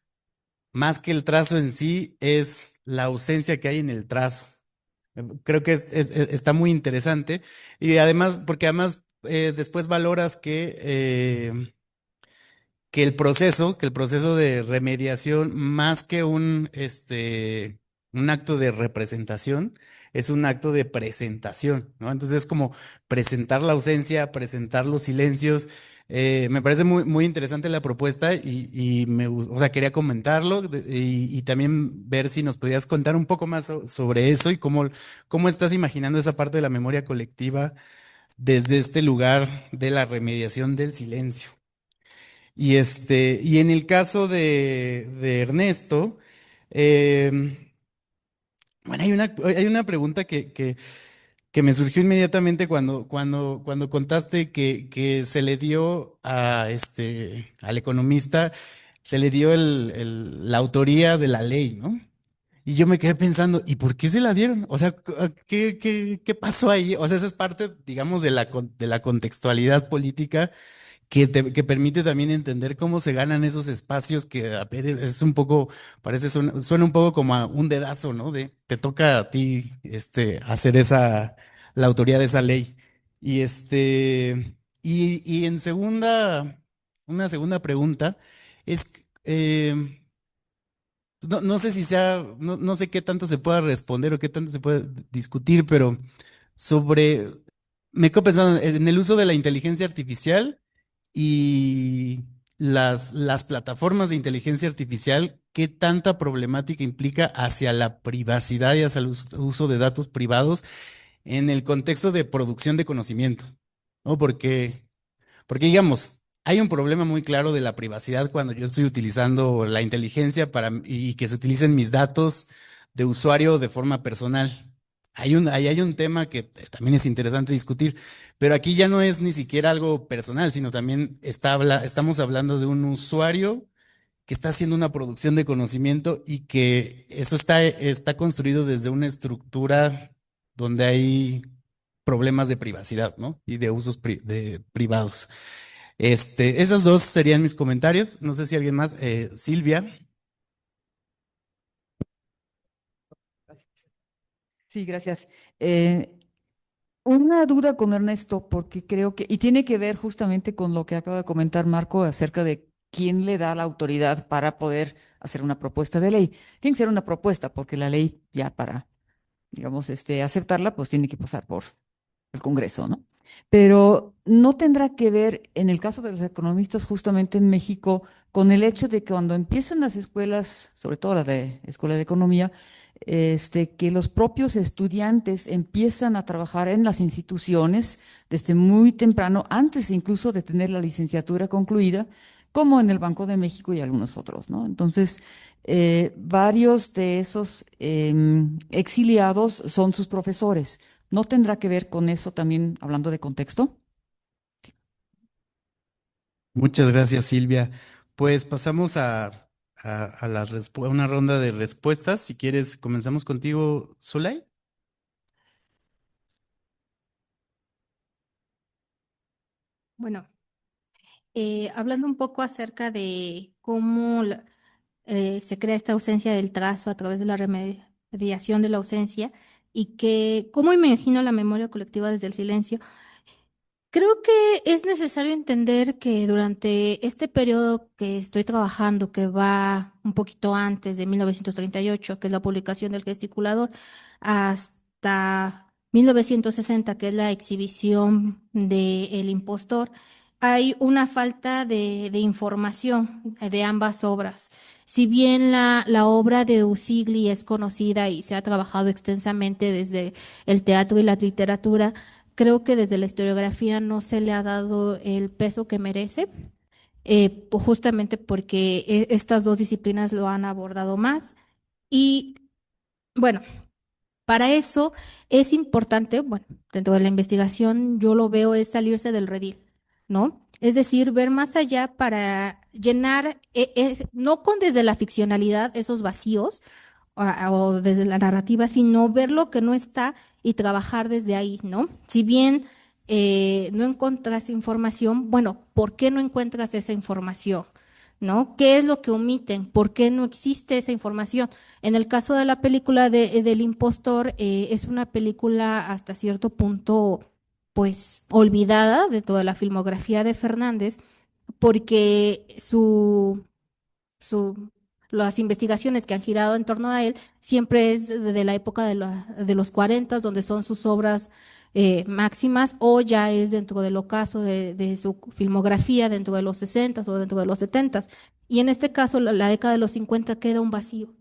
[SPEAKER 1] más que el trazo en sí, es la ausencia que hay en el trazo. Creo que está muy interesante y además, porque además después valoras que el proceso de remediación, más que un acto de representación, es un acto de presentación, ¿no? Entonces es como presentar la ausencia, presentar los silencios. Me parece muy, muy interesante la propuesta y o sea, quería comentarlo y también ver si nos podrías contar un poco más sobre eso y cómo estás imaginando esa parte de la memoria colectiva desde este lugar de la remediación del silencio. Y en el caso de Ernesto, em, bueno, hay una pregunta que me surgió inmediatamente cuando contaste que se le dio al economista, se le dio la autoría de la ley, ¿no? Y yo me quedé pensando, ¿y por qué se la dieron? O sea, ¿qué pasó ahí? O sea, esa es parte, digamos, de la contextualidad política que permite también entender cómo se ganan esos espacios que es un poco, suena un poco como a un dedazo, ¿no? Te toca a ti, hacer la autoría de esa ley. Y y en una segunda pregunta es, no sé si sea, no sé qué tanto se pueda responder o qué tanto se puede discutir, pero sobre, me quedo pensando en el uso de la inteligencia artificial y las plataformas de inteligencia artificial, qué tanta problemática implica hacia la privacidad y hacia el uso de datos privados en el contexto de producción de conocimiento, ¿no? Porque digamos, hay un problema muy claro de la privacidad cuando yo estoy utilizando la inteligencia y que se utilicen mis datos de usuario de forma personal. Ahí hay un tema que también es interesante discutir, pero aquí ya no es ni siquiera algo personal, sino también estamos hablando de un usuario que está haciendo una producción de conocimiento y que eso está construido desde una estructura donde hay problemas de privacidad, ¿no? Y de usos privados. Esos dos serían mis comentarios. No sé si alguien más, Silvia.
[SPEAKER 9] Sí, gracias. Eh, una duda con Ernesto, porque creo que, y tiene que ver justamente con lo que acaba de comentar Marco acerca de quién le da la autoridad para poder hacer una propuesta de ley. Tiene que ser una propuesta, porque la ley ya para, digamos, aceptarla, pues tiene que pasar por el Congreso, ¿no? Pero no tendrá que ver, en el caso de los economistas, justamente en México, con el hecho de que cuando empiezan las escuelas, sobre todo la de Escuela de Economía, que los propios estudiantes empiezan a trabajar en las instituciones desde muy temprano, antes incluso de tener la licenciatura concluida, como en el Banco de México y algunos otros, ¿no? Entonces, varios de esos exiliados son sus profesores. ¿No tendrá que ver con eso también hablando de contexto?
[SPEAKER 1] Muchas gracias, Silvia. Pues pasamos a una ronda de respuestas. Si quieres, comenzamos contigo, Zulay.
[SPEAKER 4] Bueno, hablando un poco acerca de cómo se crea esta ausencia del trazo a través de la remediación de la ausencia y que cómo imagino la memoria colectiva desde el silencio. Creo que es necesario entender que durante este periodo que estoy trabajando, que va un poquito antes de 1938, que es la publicación del gesticulador, hasta 1960, que es la exhibición de El Impostor, hay una falta de información de ambas obras. Si bien la obra de Usigli es conocida y se ha trabajado extensamente desde el teatro y la literatura, creo que desde la historiografía no se le ha dado el peso que merece, justamente porque estas dos disciplinas lo han abordado más. Y bueno, para eso es importante, bueno, dentro de la investigación yo lo veo es salirse del redil, ¿no? Es decir, ver más allá para llenar, no con desde la ficcionalidad esos vacíos, o desde la narrativa, sino ver lo que no está y trabajar desde ahí, ¿no? Si bien no encuentras información, bueno, ¿por qué no encuentras esa información? ¿No? ¿Qué es lo que omiten? ¿Por qué no existe esa información? En el caso de la película del impostor, es una película hasta cierto punto, pues, olvidada de toda la filmografía de Fernández, porque su, las investigaciones que han girado en torno a él siempre es de la época de los 40, donde son sus obras máximas, o ya es dentro del ocaso de su filmografía, dentro de los 60 o dentro de los 70. Y en este caso, la década de los 50 queda un vacío.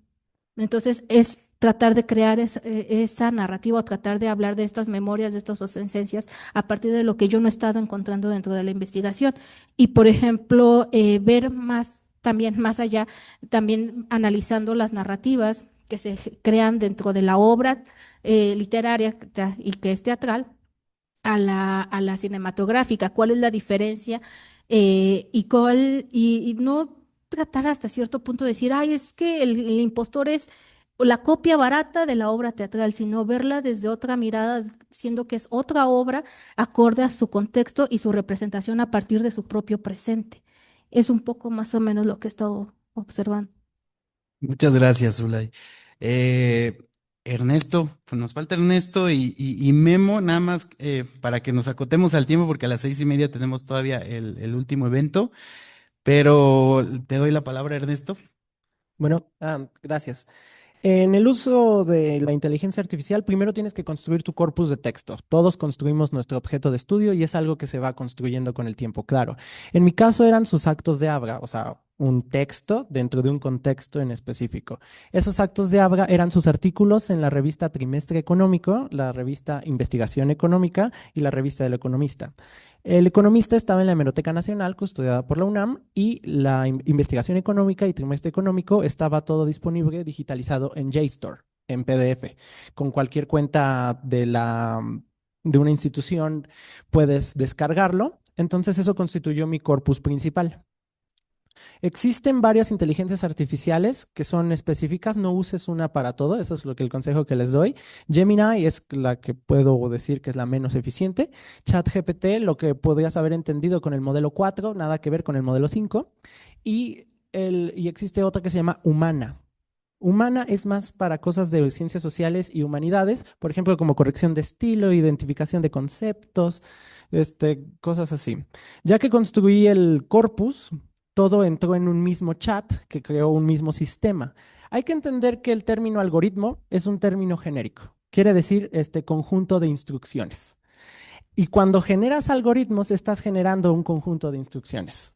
[SPEAKER 4] Entonces, es tratar de crear esa narrativa o tratar de hablar de estas memorias, de estas ausencias, a partir de lo que yo no he estado encontrando dentro de la investigación. Y, por ejemplo, ver más, también más allá, también analizando las narrativas que se crean dentro de la obra literaria y que es teatral a la cinematográfica, cuál es la diferencia y no tratar hasta cierto punto de decir, ay, es que el impostor es la copia barata de la obra teatral, sino verla desde otra mirada, siendo que es otra obra acorde a su contexto y su representación a partir de su propio presente. Es un poco más o menos lo que he estado observando.
[SPEAKER 1] Muchas gracias, Zulay. Eh, Ernesto, pues nos falta Ernesto y Memo, nada más para que nos acotemos al tiempo, porque a las 6:30 tenemos todavía el último evento, pero te doy la palabra, Ernesto.
[SPEAKER 5] Bueno, gracias. En el uso de la inteligencia artificial, primero tienes que construir tu corpus de texto. Todos construimos nuestro objeto de estudio y es algo que se va construyendo con el tiempo, claro. En mi caso eran sus actos de Abra, o sea, un texto dentro de un contexto en específico. Esos actos de Abra eran sus artículos en la revista Trimestre Económico, la revista Investigación Económica y la revista del Economista. El Economista estaba en la Hemeroteca Nacional, custodiada por la UNAM, y la Investigación Económica y Trimestre Económico estaba todo disponible digitalizado en JSTOR, en PDF. Con cualquier cuenta de una institución puedes descargarlo. Entonces eso constituyó mi corpus principal. Existen varias inteligencias artificiales que son específicas, no uses una para todo, eso es lo que el consejo que les doy. Gemini es la que puedo decir que es la menos eficiente. ChatGPT, lo que podrías haber entendido con el modelo 4, nada que ver con el modelo 5. Y existe otra que se llama Humana. Humana es más para cosas de ciencias sociales y humanidades, por ejemplo, como corrección de estilo, identificación de conceptos, cosas así. Ya que construí el corpus, todo entró en un mismo chat que creó un mismo sistema. Hay que entender que el término algoritmo es un término genérico. Quiere decir este conjunto de instrucciones. Y cuando generas algoritmos, estás generando un conjunto de instrucciones.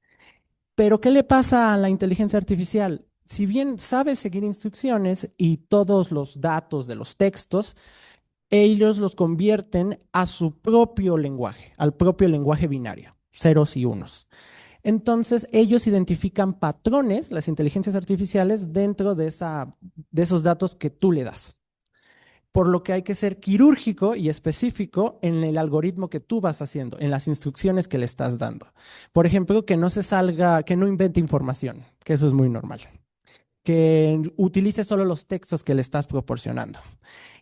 [SPEAKER 5] Pero ¿qué le pasa a la inteligencia artificial? Si bien sabe seguir instrucciones y todos los datos de los textos, ellos los convierten a su propio lenguaje, al propio lenguaje binario, ceros y unos. Entonces, ellos identifican patrones, las inteligencias artificiales, dentro de esos datos que tú le das. Por lo que hay que ser quirúrgico y específico en el algoritmo que tú vas haciendo, en las instrucciones que le estás dando. Por ejemplo, que no se salga, que no invente información, que eso es muy normal. Que utilice solo los textos que le estás proporcionando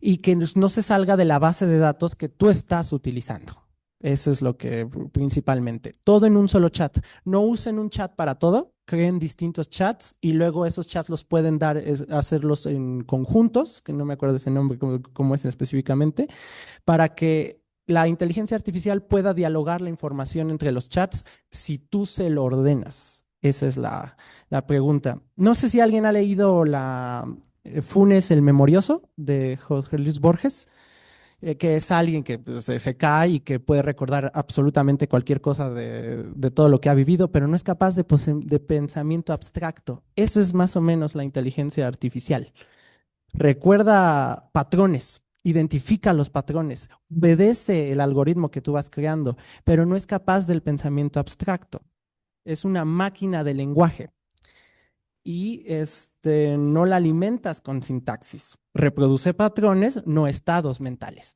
[SPEAKER 5] y que no se salga de la base de datos que tú estás utilizando. Eso es lo que principalmente. Todo en un solo chat. No usen un chat para todo, creen distintos chats y luego esos chats los pueden hacerlos en conjuntos, que no me acuerdo ese nombre, cómo es específicamente, para que la inteligencia artificial pueda dialogar la información entre los chats si tú se lo ordenas. Esa es la pregunta. No sé si alguien ha leído Funes el Memorioso de Jorge Luis Borges, que es alguien que pues, se cae y que puede recordar absolutamente cualquier cosa de todo lo que ha vivido, pero no es capaz de pensamiento abstracto. Eso es más o menos la inteligencia artificial. Recuerda patrones, identifica los patrones, obedece el algoritmo que tú vas creando, pero no es capaz del pensamiento abstracto. Es una máquina de lenguaje y no la alimentas con sintaxis. Reproduce patrones, no estados mentales.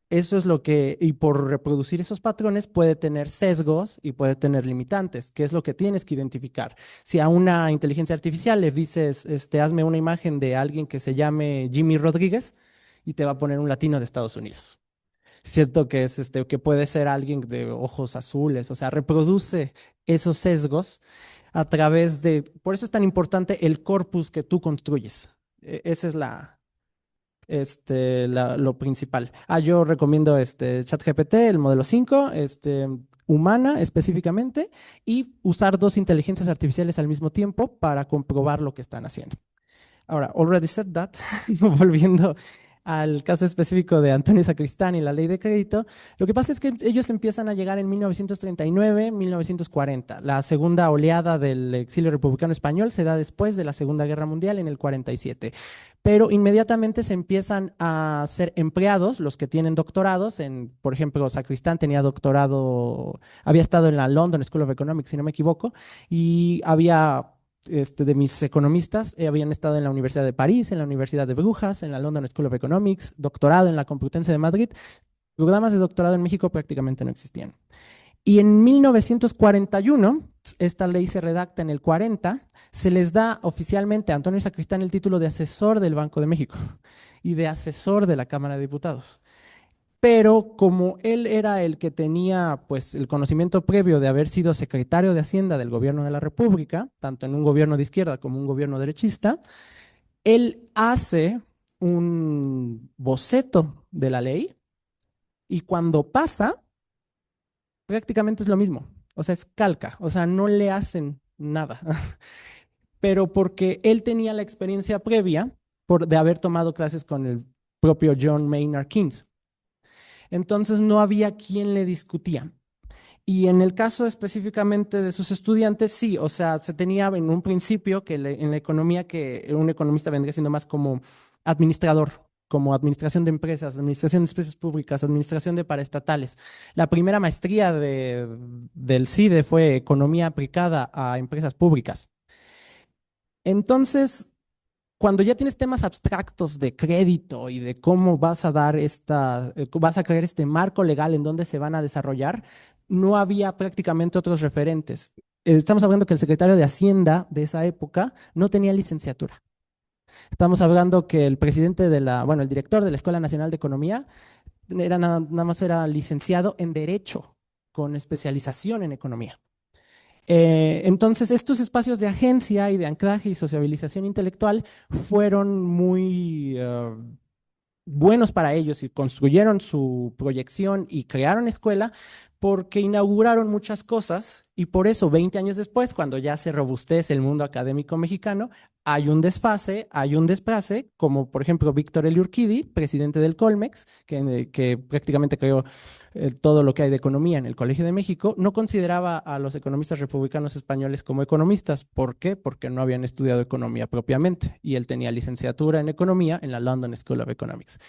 [SPEAKER 5] Eso es lo que, y por reproducir esos patrones puede tener sesgos y puede tener limitantes, que es lo que tienes que identificar. Si a una inteligencia artificial le dices, hazme una imagen de alguien que se llame Jimmy Rodríguez y te va a poner un latino de Estados Unidos. Cierto que es que puede ser alguien de ojos azules, o sea, reproduce esos sesgos a través de, por eso es tan importante el corpus que tú construyes. Esa es lo principal. Yo recomiendo ChatGPT, el modelo 5, Humana específicamente, y usar dos inteligencias artificiales al mismo tiempo para comprobar lo que están haciendo. Ahora, already said that, volviendo al caso específico de Antonio Sacristán y la ley de crédito, lo que pasa es que ellos empiezan a llegar en 1939, 1940. La segunda oleada del exilio republicano español se da después de la Segunda Guerra Mundial en el 47. Pero inmediatamente se empiezan a ser empleados, los que tienen doctorados, por ejemplo, Sacristán tenía doctorado, había estado en la London School of Economics, si no me equivoco, y había de mis economistas habían estado en la Universidad de París, en la Universidad de Brujas, en la London School of Economics, doctorado en la Complutense de Madrid. Programas de doctorado en México prácticamente no existían. Y en 1941, esta ley se redacta en el 40, se les da oficialmente a Antonio Sacristán el título de asesor del Banco de México y de asesor de la Cámara de Diputados. Pero como él era el que tenía pues el conocimiento previo de haber sido secretario de Hacienda del gobierno de la República, tanto en un gobierno de izquierda como un gobierno derechista, él hace un boceto de la ley y cuando pasa, prácticamente es lo mismo. O sea, es calca, o sea, no le hacen nada. Pero porque él tenía la experiencia previa de haber tomado clases con el propio John Maynard Keynes. Entonces no había quien le discutía. Y en el caso específicamente de sus estudiantes, sí, o sea, se tenía en un principio que en la economía que un economista vendría siendo más como administrador, como administración de empresas, administración de empresas públicas, administración de paraestatales. La primera maestría del CIDE fue economía aplicada a empresas públicas. Entonces, cuando ya tienes temas abstractos de crédito y de cómo vas a dar vas a crear este marco legal en donde se van a desarrollar, no había prácticamente otros referentes. Estamos hablando que el secretario de Hacienda de esa época no tenía licenciatura. Estamos hablando que el presidente el director de la Escuela Nacional de Economía nada más era licenciado en Derecho con especialización en Economía. Entonces, estos espacios de agencia y de anclaje y sociabilización intelectual fueron muy buenos para ellos y construyeron su proyección y crearon escuela porque inauguraron muchas cosas y por eso 20 años después, cuando ya se robustece el mundo académico mexicano, hay un desfase, hay un desplace, como por ejemplo Víctor Eliurquidi, presidente del Colmex, que prácticamente creó todo lo que hay de economía en el Colegio de México, no consideraba a los economistas republicanos españoles como economistas. ¿Por qué? Porque no habían estudiado economía propiamente y él tenía licenciatura en economía en la London School of Economics.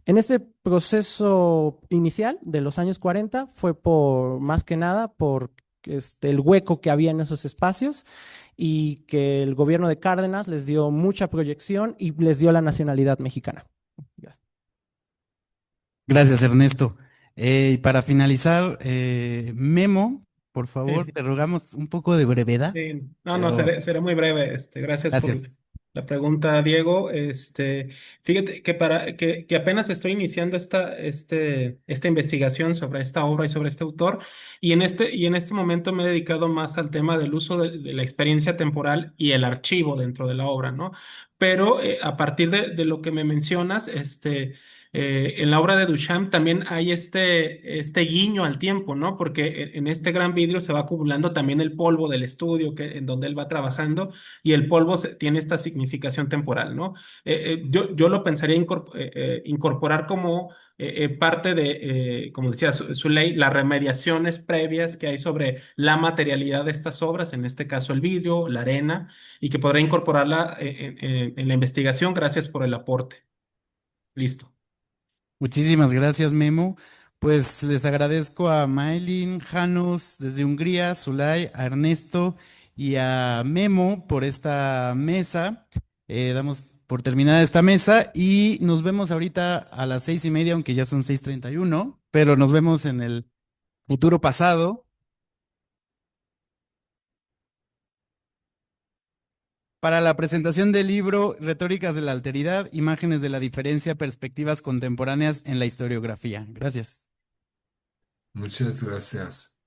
[SPEAKER 5] En este proceso inicial de los años 40 fue más que nada por el hueco que había en esos espacios y que el gobierno de Cárdenas les dio mucha proyección y les dio la nacionalidad mexicana. Gracias.
[SPEAKER 1] Gracias, Ernesto. Y para finalizar, Memo, por favor, te rogamos un poco de brevedad,
[SPEAKER 6] Sí, no,
[SPEAKER 1] pero
[SPEAKER 6] seré muy breve. Gracias por
[SPEAKER 1] gracias.
[SPEAKER 6] la pregunta, Diego. Fíjate que apenas estoy iniciando esta investigación sobre esta obra y sobre este autor, y en este momento me he dedicado más al tema del uso de la experiencia temporal y el archivo dentro de la obra, ¿no? Pero a partir de lo que me mencionas, en la obra de Duchamp también hay este guiño al tiempo, ¿no? Porque en este gran vidrio se va acumulando también el polvo del estudio en donde él va trabajando y el polvo tiene esta significación temporal, ¿no? Yo lo pensaría incorporar como parte de, como decía su ley, las remediaciones previas que hay sobre la materialidad de estas obras, en este caso el vidrio, la arena, y que podrá incorporarla en la investigación. Gracias por el aporte. Listo.
[SPEAKER 1] Muchísimas gracias, Memo. Pues les agradezco a Maylin, Janos desde Hungría, Zulay, a Ernesto y a Memo por esta mesa. Damos por terminada esta mesa y nos vemos ahorita a las 6:30, aunque ya son 6:31, pero nos vemos en el futuro pasado para la presentación del libro Retóricas de la Alteridad, Imágenes de la Diferencia, Perspectivas Contemporáneas en la Historiografía. Gracias.
[SPEAKER 2] Muchas gracias.